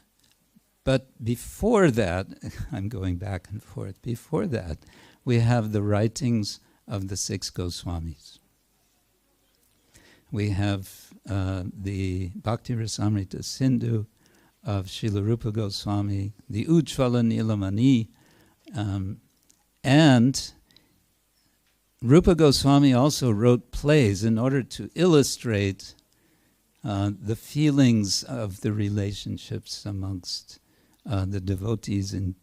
but before that, I'm going back and forth, before that, we have the writings of the 6 Goswamis. We have the Bhakti Rasamrita Sindhu of Srila Rupa Goswami, the Ujjvala Nilamani, and Rupa Goswami also wrote plays in order to illustrate the feelings of the relationships amongst the devotees, and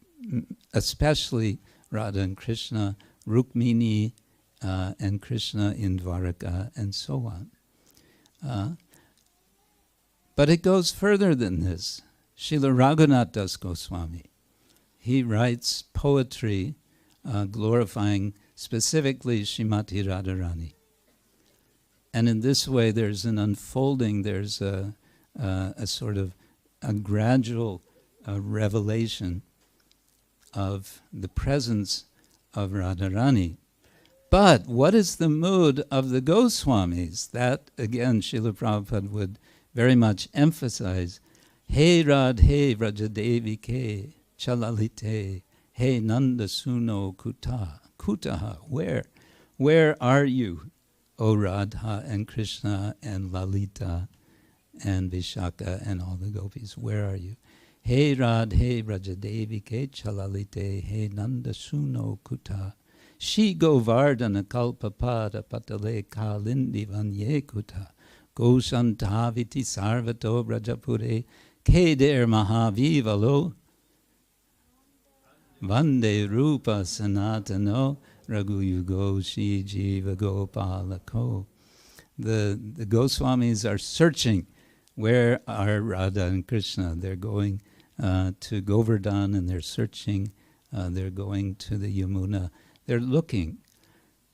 especially Radha and Krishna, Rukmini and Krishna in Dwaraka, and so on. But it goes further than this. Srila Raghunath Das Goswami, he writes poetry glorifying specifically Srimati Radharani. And in this way there's an unfolding, there's a sort of a gradual revelation of the presence of Radharani. But what is the mood of the Goswamis? That, again, Srila Prabhupada would very much emphasize. Hey Radhe Vrajadevi Ke Chalalite, Hey Nanda Suno Kutaha, where are you, O Radha and Krishna and Lalita and Vishaka and all the gopis? Where are you? Hey Radhe Vrajadevi Ke Chalalite, Hey Nanda Suno Kutaha. Shi Govardhana Kalpapada Patale Kalindi Vanye Kuta Goshantaviti Sarvato Brajapure Keder Mahavivalo Vande Rupa Sanatano Raghuyugo Shi Jiva Gopalako. The Goswamis are searching. Where are Radha and Krishna? They're going to Govardhan and they're searching. They're going to the Yamuna. They're looking.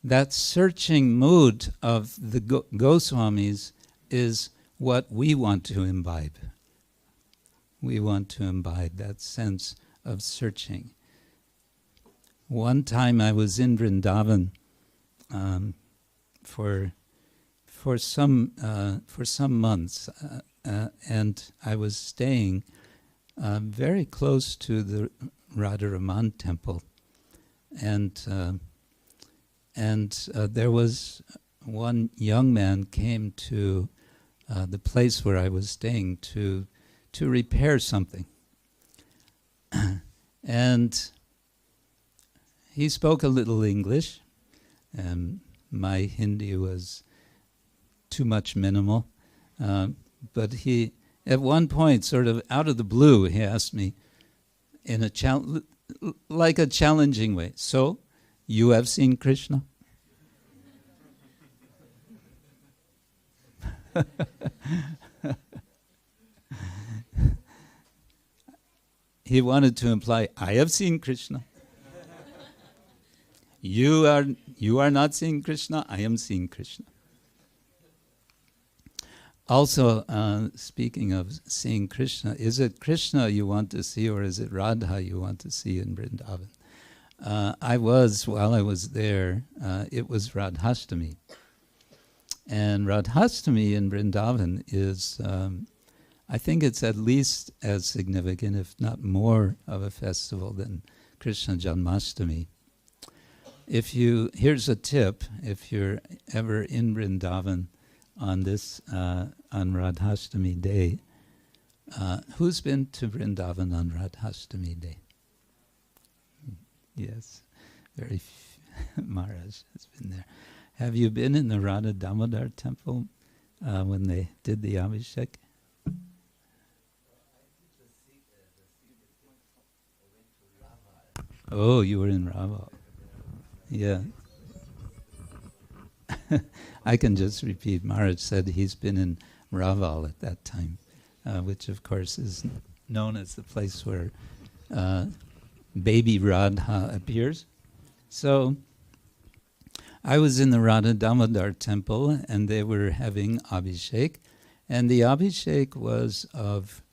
That searching mood of the Goswamis is what we want to imbibe. We want to imbibe that sense of searching. One time I was in Vrindavan for some months, and I was staying very close to the Radharaman temple. And there was one young man came to the place where I was staying to repair something. And he spoke a little English, and my Hindi was too much minimal. But he, at one point, sort of out of the blue, he asked me in a like a challenging way, so, you have seen Krishna? He wanted to imply, I have seen Krishna. You are not seeing Krishna, I am seeing Krishna. Also, speaking of seeing Krishna, is it Krishna you want to see or is it Radha you want to see in Vrindavan? While I was there, it was Radhastami. And Radhastami in Vrindavan is, I think it's at least as significant, if not more, of a festival than Krishna Janmashtami. Here's a tip, if you're ever in Vrindavan, on this on Radhastami day. Who's been to Vrindavan on Radhastami day? Yes, very Maharaj has been there. Have you been in the Radha Damodar temple when they did the Abhishek? Oh, you were in Raval. Yeah. I can just repeat. Maharaj said he's been in Raval at that time, which of course is known as the place where baby Radha appears. So I was in the Radha Damodar temple and they were having Abhishek. And the Abhishek was of,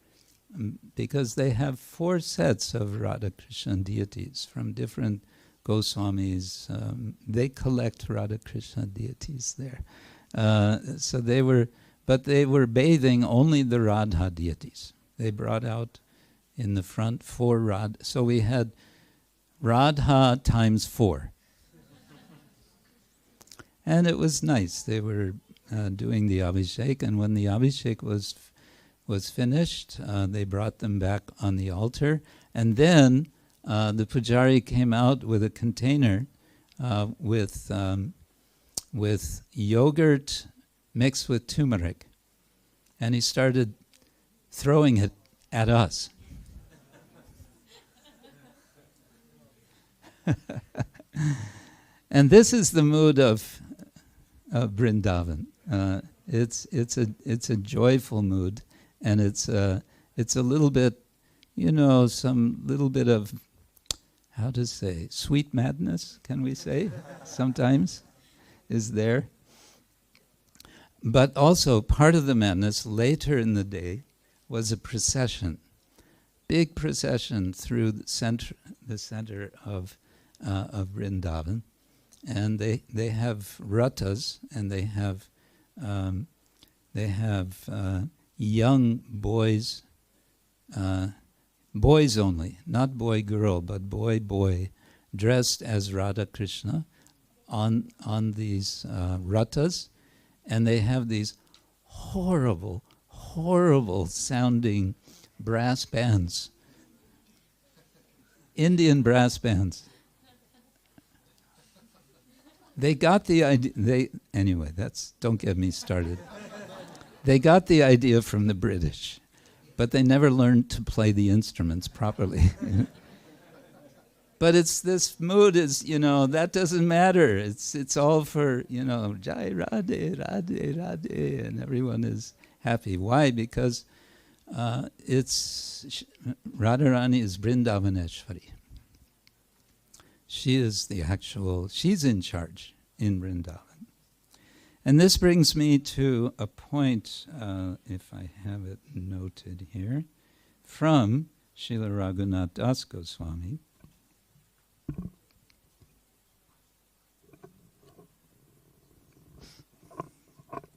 because they have 4 sets of Radha Krishna deities from different Goswamis. They collect Radha Krishna deities there. So they were bathing only the Radha deities. They brought out in the front 4 Radha. So we had Radha times 4. And it was nice. They were doing the Abhishek, and when the Abhishek was finished, they brought them back on the altar, and then the pujari came out with a container with yogurt mixed with turmeric, and he started throwing it at us. And this is the mood of Vrindavan. It's a joyful mood, and it's a little bit, some little bit of, how to say, sweet madness, can we say, sometimes is there. But also part of the madness later in the day was a procession, big procession through the center of Vrindavan. And they have ratas, and they have young boys, boys only, not boy girl, but boy, dressed as Radha Krishna on these ratas, and they have these horrible sounding brass bands, Indian brass bands. They got the idea, anyway, don't get me started. They got the idea from the British, but they never learned to play the instruments properly. But this mood is, that doesn't matter. It's all for, Jai Radhe, Radhe, Radhe, and everyone is happy. Why? Because Radharani is Vrindavaneshwari. She is she's in charge in Vrindavan. And this brings me to a point, if I have it noted here, from Srila Raghunath Das Goswami.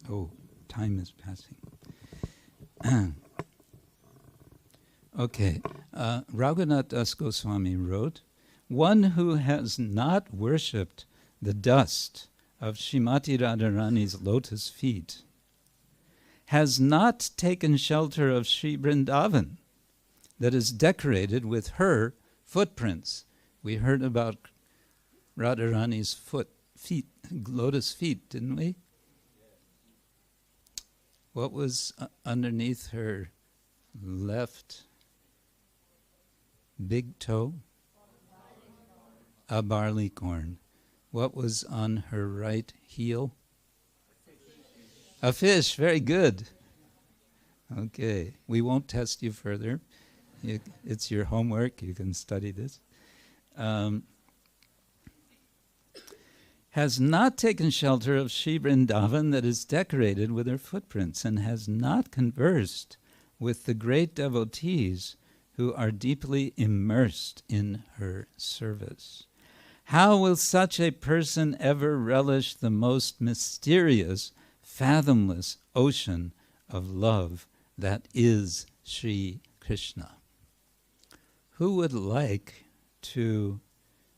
Oh, time is passing. Okay, Raghunath Das Goswami wrote, "One who has not worshipped the dust of Srimati Radharani's lotus feet has not taken shelter of Sri Vrindavan that is decorated with her footprints." We heard about Radharani's feet, lotus feet, didn't we? What was underneath her left big toe? A barley corn. What was on her right heel? A fish. Very good. Okay. We won't test you further. It's your homework. You can study this. Has not taken shelter of Sri Vrindavan that is decorated with her footprints, and has not conversed with the great devotees who are deeply immersed in her service. How will such a person ever relish the most mysterious, fathomless ocean of love that is Sri Krishna? Who would like to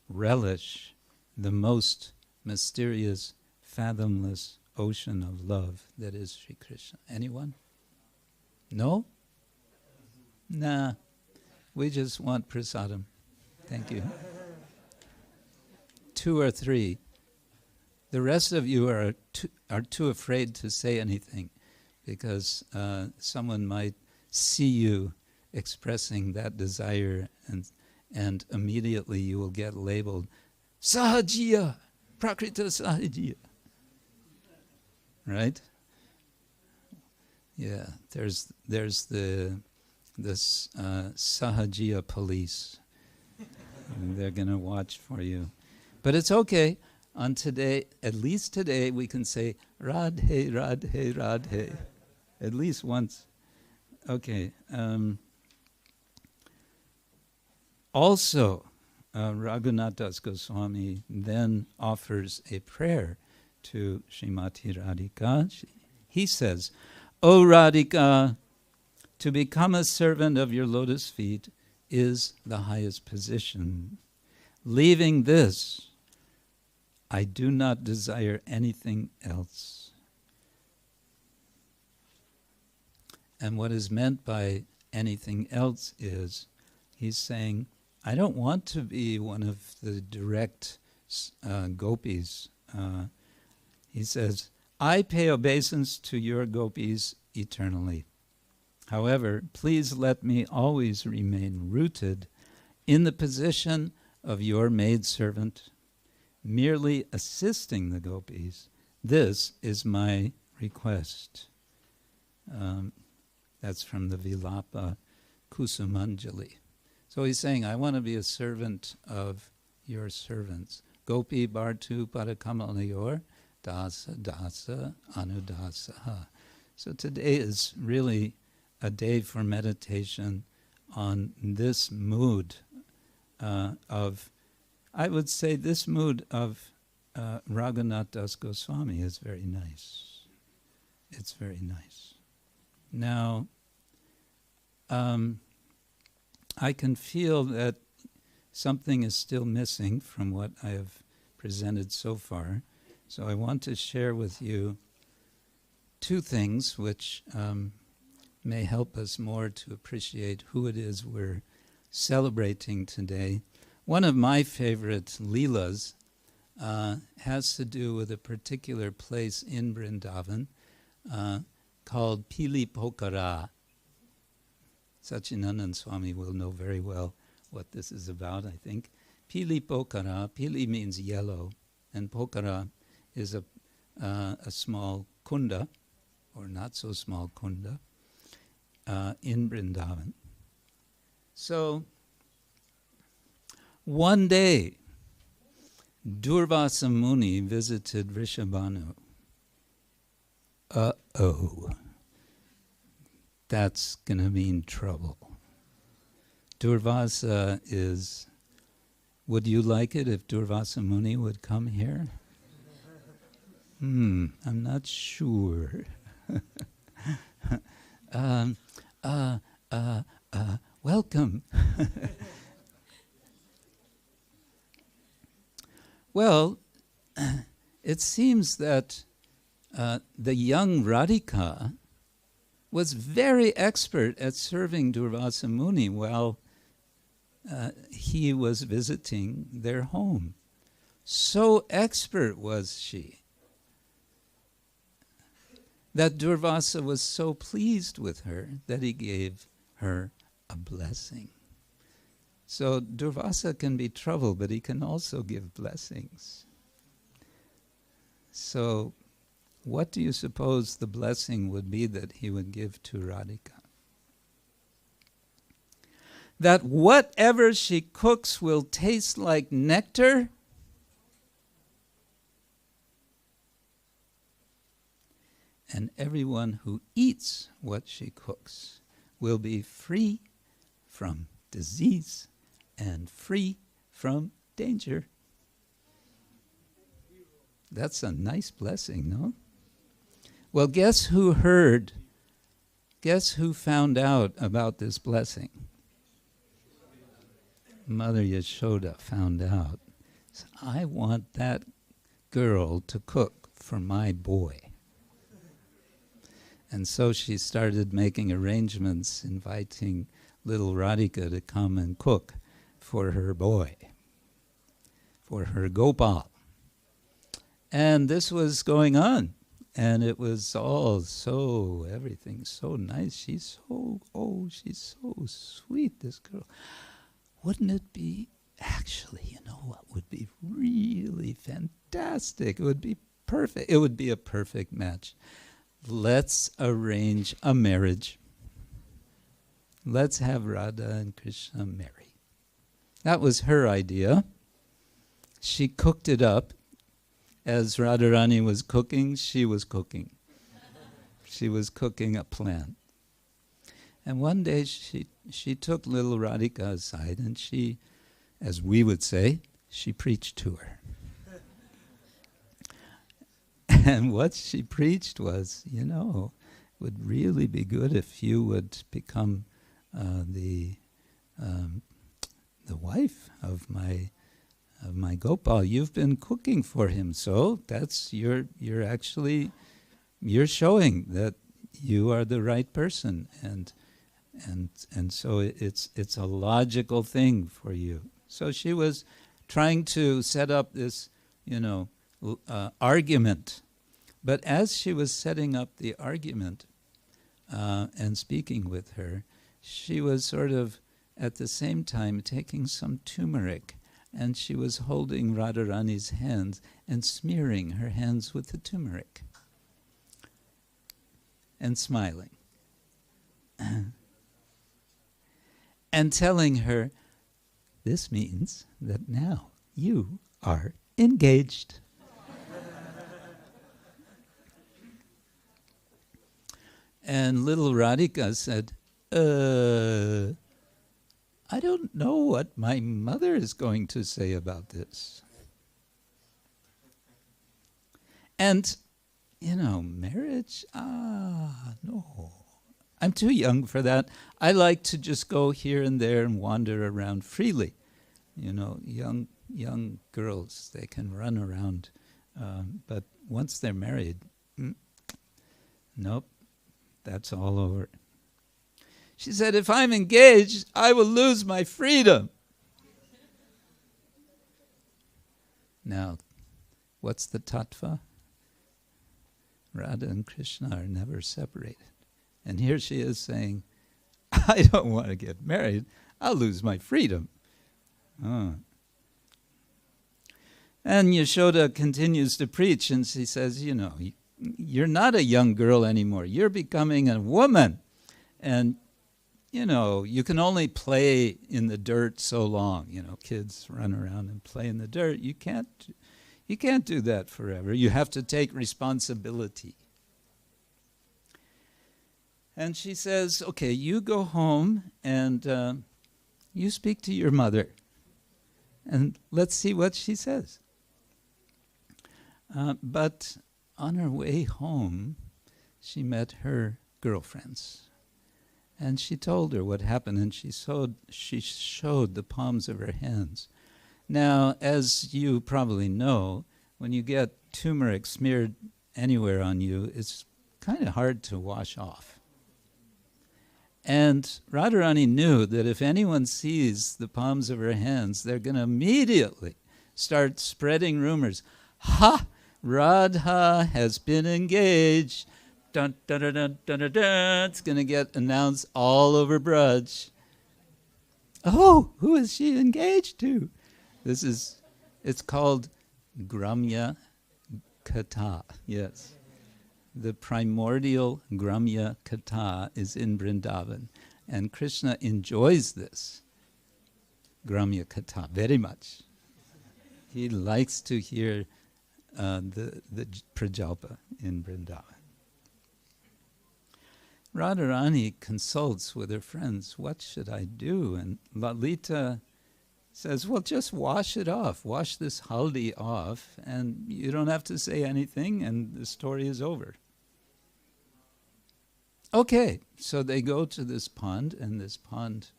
relish the most mysterious, fathomless ocean of love that is Sri Krishna. Anyone? No? Nah. We just want prasadam. Thank you. 2 or 3. The rest of you are too afraid to say anything because someone might see you expressing that desire and immediately you will get labeled Sahajiya, Prakrita Sahajiya. Right? Yeah, there's the Sahajiya police. They're going to watch for you. But it's okay. On today, at least today, we can say Radhe, Radhe, Radhe. At least once. Okay. Also, Raghunath Goswami then offers a prayer to Srimati Radhika. He says, O Radhika, to become a servant of your lotus feet is the highest position. Leaving this, I do not desire anything else. And what is meant by anything else is, he's saying, I don't want to be one of the direct gopis. He says, I pay obeisance to your gopis eternally. However, please let me always remain rooted in the position of your maidservant, merely assisting the gopis. This is my request. That's from the Vilapa Kusumanjali. So he's saying, I want to be a servant of your servants. Gopi Bhartu Padakamalayor Dasa Dasa Anudasaha. So today is really a day for meditation on this mood of, I would say this mood of Raghunath Das Goswami is very nice. It's very nice. Now, I can feel that something is still missing from what I have presented so far. So I want to share with you 2 things which may help us more to appreciate who it is we're celebrating today. One of my favorite leelas has to do with a particular place in Vrindavan called Pili Pokara. Sachinandan Swami will know very well what this is about, I think. Pili Pokara, Pili means yellow, and Pokara is a small kunda, or not so small kunda, in Vrindavan. So, one day, Durvasa Muni visited Vrishabhanu. Uh-oh. That's going to mean trouble. Durvasa is, would you like it if Durvasa Muni would come here? I'm not sure. Welcome. Well, it seems that the young Radhika was very expert at serving Durvasa Muni while he was visiting their home. So expert was she that Durvasa was so pleased with her that he gave her a blessing. So Durvasa can be trouble, but he can also give blessings. So what do you suppose the blessing would be that he would give to Radhika? That whatever she cooks will taste like nectar, and everyone who eats what she cooks will be free from disease and free from danger. That's a nice blessing, no? Well, guess who heard? Guess who found out about this blessing? Mother Yashoda found out. So I want that girl to cook for my boy. And so she started making arrangements, inviting little Radhika to come and cook for her boy, for her Gopal. And this was going on. And it was all so, everything so nice. She's so sweet, this girl. Wouldn't it be, actually, you know what would be really fantastic? It would be perfect. It would be a perfect match. Let's arrange a marriage. Let's have Radha and Krishna marry. That was her idea. She cooked it up. As Radharani was cooking, she was cooking. She was cooking a plan. And one day she took little Radhika aside and she, as we would say, she preached to her. And what she preached was, you know, it would really be good if you would become the wife of my Gopal. You've been cooking for him, so that's you're showing that you are the right person, and so it's a logical thing for you. So she was trying to set up this, you know, argument. But as she was setting up the argument and speaking with her, she was sort of at the same time taking some turmeric, and she was holding Radharani's hands and smearing her hands with the turmeric and smiling and telling her, this means that now you are engaged. And little Radhika said, I don't know what my mother is going to say about this. And, you know, marriage, no. I'm too young for that. I like to just go here and there and wander around freely. You know, young girls, they can run around. But once they're married, nope, that's all over. She said, if I'm engaged, I will lose my freedom. Now, what's the tattva? Radha and Krishna are never separated. And here she is saying, I don't want to get married. I'll lose my freedom. And Yashoda continues to preach, and she says, you know, you're not a young girl anymore. You're becoming a woman. And you know, you can only play in the dirt so long. You know, kids run around and play in the dirt. You can't do that forever. You have to take responsibility. And she says, okay, you go home and you speak to your mother. And let's see what she says. But on her way home, she met her girlfriends. And she told her what happened, and she showed the palms of her hands. Now, as you probably know, when you get turmeric smeared anywhere on you, it's kind of hard to wash off. And Radharani knew that if anyone sees the palms of her hands, they're going to immediately start spreading rumors. Ha! Radha has been engaged. Dun, dun, dun, dun, dun, dun, dun. It's going to get announced all over Braj. Oh, who is she engaged to? It's called Gramya Katha. Yes. The primordial Gramya Katha is in Vrindavan. And Krishna enjoys this Gramya Katha very much. He likes to hear the Prajalpa in Vrindavan. Radharani consults with her friends, what should I do? And Lalita says, well, just wash it off. Wash this haldi off, and you don't have to say anything, and the story is over. Okay, so they go to this pond, and this pond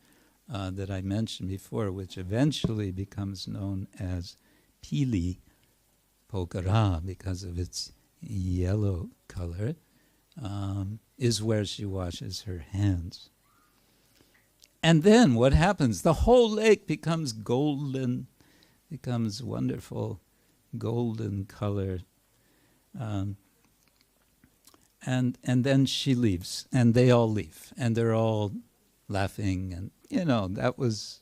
that I mentioned before, which eventually becomes known as Pili Pokhara because of its yellow color, is where she washes her hands. And then what happens? The whole lake becomes golden, becomes wonderful golden color. And then she leaves, and they all leave, and they're all laughing, and that was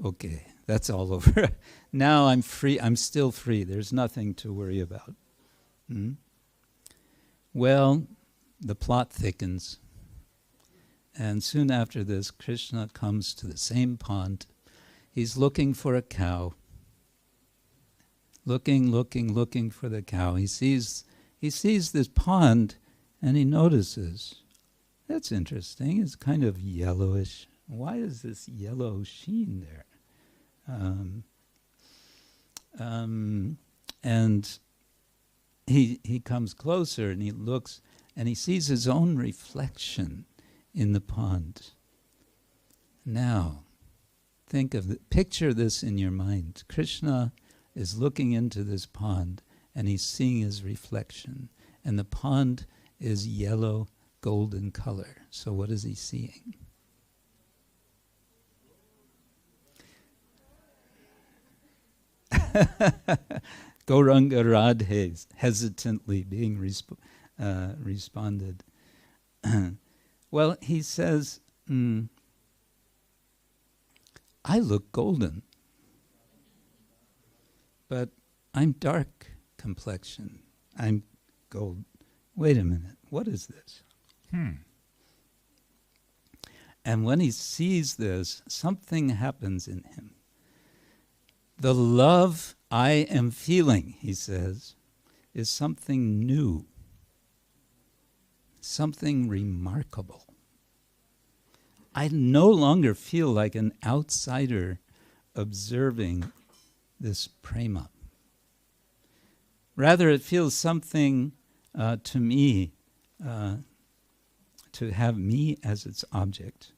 okay, that's all over. Now I'm free, I'm still free, there's nothing to worry about. Well, the plot thickens, and soon after this, Krishna comes to the same pond. He's looking for a cow, looking for the cow. He sees this pond, and he notices, that's interesting, it's kind of yellowish. Why is this yellow sheen there? And he comes closer, and he looks, and he sees his own reflection in the pond. Now, picture this in your mind. Krishna is looking into this pond, and he's seeing his reflection. And the pond is yellow, golden color. So what is he seeing? Gauranga Radhe, hesitantly being responded. Well, he says, I look golden, but I'm dark complexion. I'm gold. Wait a minute, what is this? And when he sees this, something happens in him. The love I am feeling, he says, is something new, something remarkable. I no longer feel like an outsider observing this prema. Rather, it feels something to me, to have me as its object.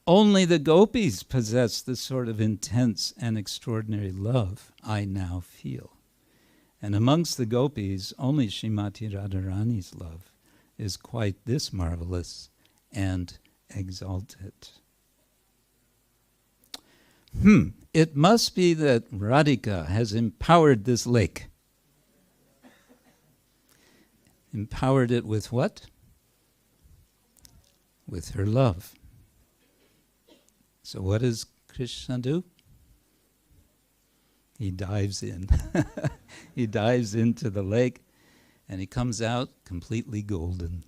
Only the gopis possess the sort of intense and extraordinary love I now feel. And amongst the gopis, only Srimati Radharani's love is quite this marvelous and exalted. It must be that Radhika has empowered this lake. Empowered it with what? With her love. So what does Krishna do? He dives in. He dives into the lake, and he comes out completely golden.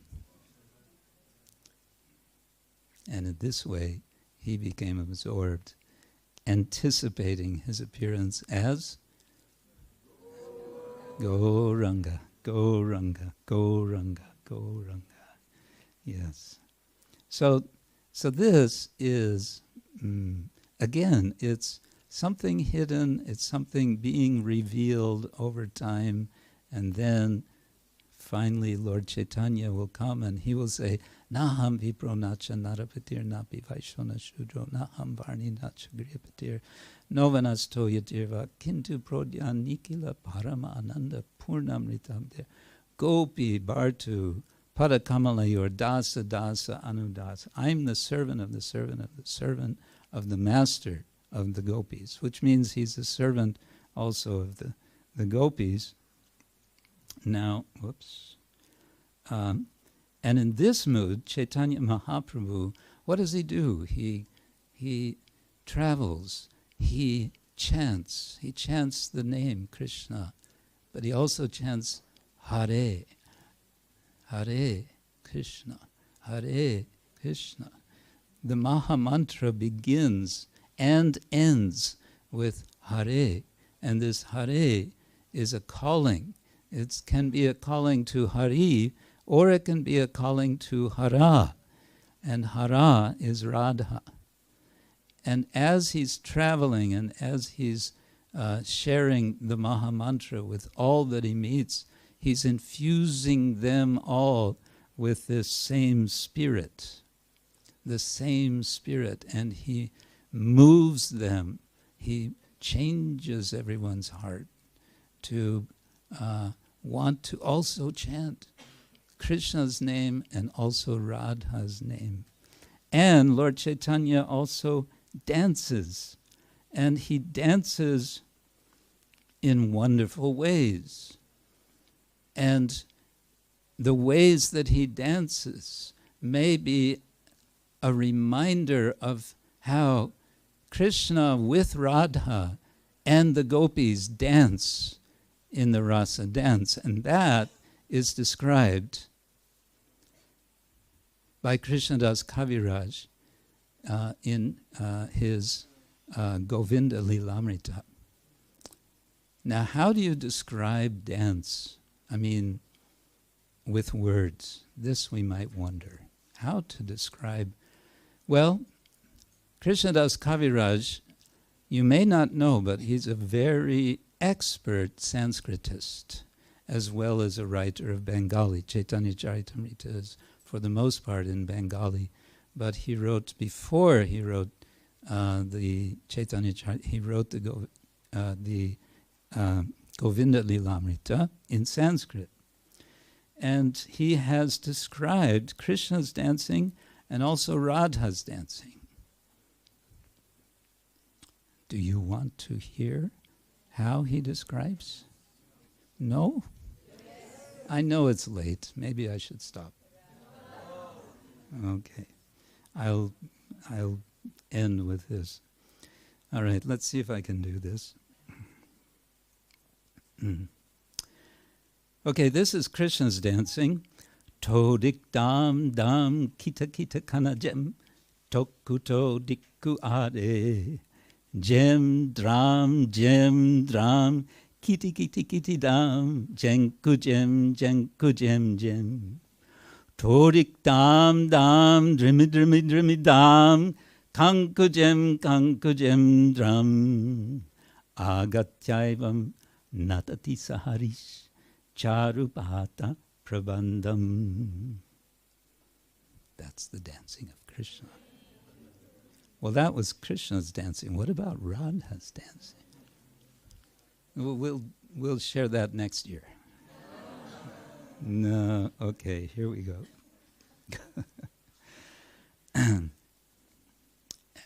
And in this way, he became absorbed, anticipating his appearance as Gauranga, Gauranga, Gauranga, Gauranga. Yes. So this is, again, it's something hidden, it's something being revealed over time, and then finally Lord Chaitanya will come and he will say, Naham vipro nacha narapatir napi vaishona shudro naham varni nacha griyapatir novanasto yatirva kintu prodyan nikila parama ananda purnamritam gopi bartu padakamalayur dasa dasa anudasa. I'm the servant of the servant of the servant of the master of the gopis, which means he's a servant also of the gopis. Now, and in this mood, Chaitanya Mahaprabhu, what does he do? He travels, he chants the name Krishna, but he also chants Hare, Hare Krishna, Hare Krishna. The Maha Mantra begins and ends with Hare, and this Hare is a calling. It can be a calling to Hari, or it can be a calling to Hara, and Hara is Radha. And as he's traveling and as he's sharing the Maha Mantra with all that he meets, he's infusing them all with this same spirit, and he moves them, he changes everyone's heart to want to also chant Krishna's name and also Radha's name. And Lord Chaitanya also dances, and he dances in wonderful ways. And the ways that he dances may be a reminder of how Krishna with Radha and the gopis dance in the rasa dance, and that is described by Krishnadas Kaviraj in his Govinda Lilamrita. Now, how do you describe dance? I mean, with words. This we might wonder. How to describe? Well, Krishnadas Kaviraj, you may not know, but he's a very expert Sanskritist, as well as a writer of Bengali. Chaitanya Charitamrita is, for the most part, in Bengali, but he wrote, before he wrote the Chaitanya Charitamrita, he wrote the Govinda Lilamrita in Sanskrit. And he has described Krishna's dancing and also Radha's dancing. Do you want to hear how he describes? No? I know it's late. Maybe I should stop. Okay. I'll end with this. All right, let's see if I can do this. Okay, this is Krishna's dancing. Todik dam dam kita kita kana jem tokuto dikku ade jem dram kiti kiti kiti dam jenku jem jem Todik dam drimi dam kanku jem dram agatyaivam natati saharish charupata prabandham. That's the dancing of Krishna. Well, that was Krishna's dancing. What about Radha's dancing? We'll share that next year. No, okay, here we go.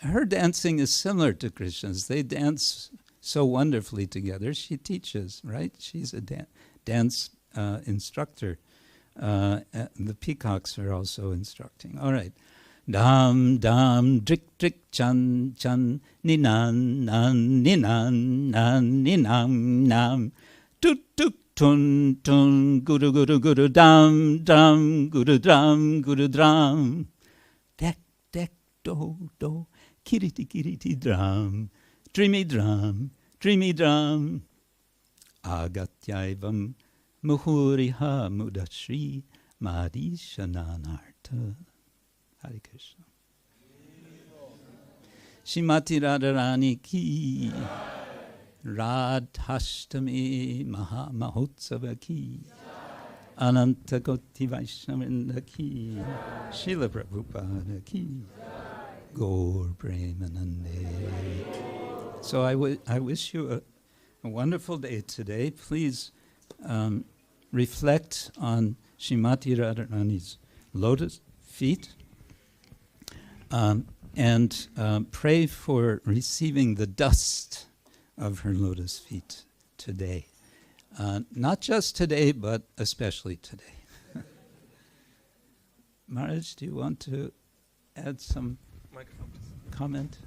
Her dancing is similar to Krishna's. They dance so wonderfully together. She teaches, right? She's a dance instructor. The peacocks are also instructing. All right. Dam, drik, chan, ninan, nam. Tuk, tun, guru, dam, guru, dram. Dek, do, kiriti, dram. Dreamy drum. Agatyaivam muhuriha mudashri madishananarta. Hare Krishna. Shrimati Radharani ki. Radhastami Mahotsava ki. Ananta Koti Vaishnavinda ki. Srila Prabhupada ki. Gaur Premanande. So I wish you a wonderful day today. Please reflect on Srimati Radharani's lotus feet and pray for receiving the dust of her lotus feet today. Not just today, but especially today. Maharaj, do you want to add some comment?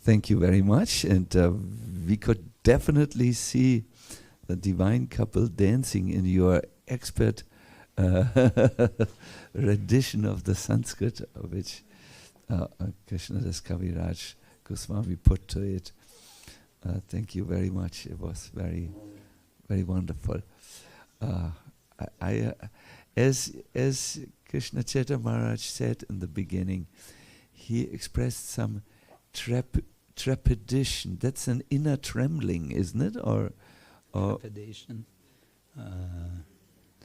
Thank you very much, and we could definitely see the divine couple dancing in your expert rendition of the Sanskrit, which Krishnadas Kaviraj Goswami put to it. Thank you very much. It was very, very wonderful. As Krishna Kshetra Maharaj said in the beginning, he expressed some trepidation. That's an inner trembling, isn't it? Or Trepidation.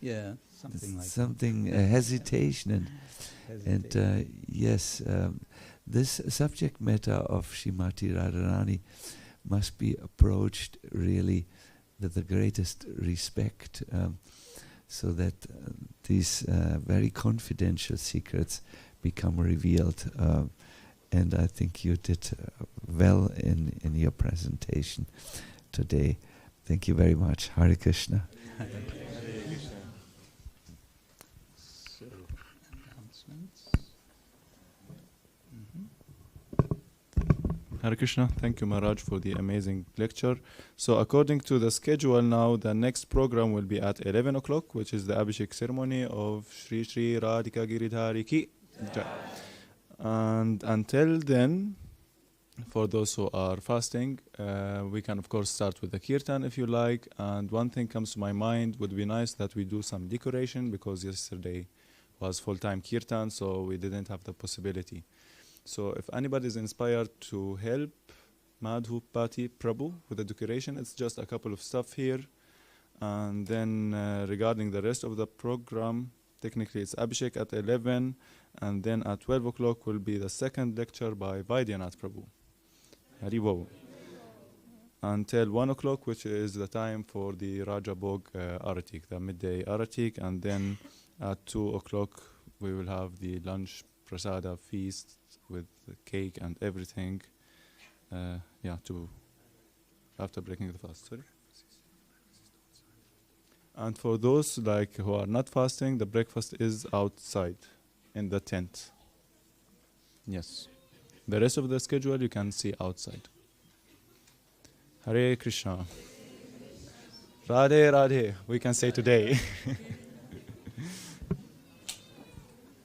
Yeah, something like something hesitation and yes, this subject matter of Srimati Radharani must be approached really with the greatest respect, so that these very confidential secrets become revealed. And I think you did well in your presentation today. Thank you very much. Hare Krishna. So, announcements. Hare Krishna, thank you Maharaj for the amazing lecture. So according to the schedule now, the next program will be at 11 o'clock, which is the Abhishek ceremony of Shri Shri Radhika Giridhari Ki Jai. And until then, for those who are fasting, we can of course start with the kirtan if you like. And one thing comes to my mind, would be nice that we do some decoration, because yesterday was full-time kirtan, so we didn't have the possibility. So if anybody is inspired to help Madhupati Prabhu with the decoration, it's just a couple of stuff here. And then regarding the rest of the program, technically it's Abhishek at 11, and then at 12 o'clock will be the second lecture by Vaidyanath Prabhu. Haribo. Until 1 o'clock, which is the time for the Rajabhog Aratik, the midday Aratik, and then at 2 o'clock we will have the lunch prasada feast with the cake and everything. After breaking the fast. Sorry. And for those like who are not fasting, the breakfast is outside in the tent. Yes. The rest of the schedule you can see outside. Hare Krishna. Radhe Radhe, we can say today.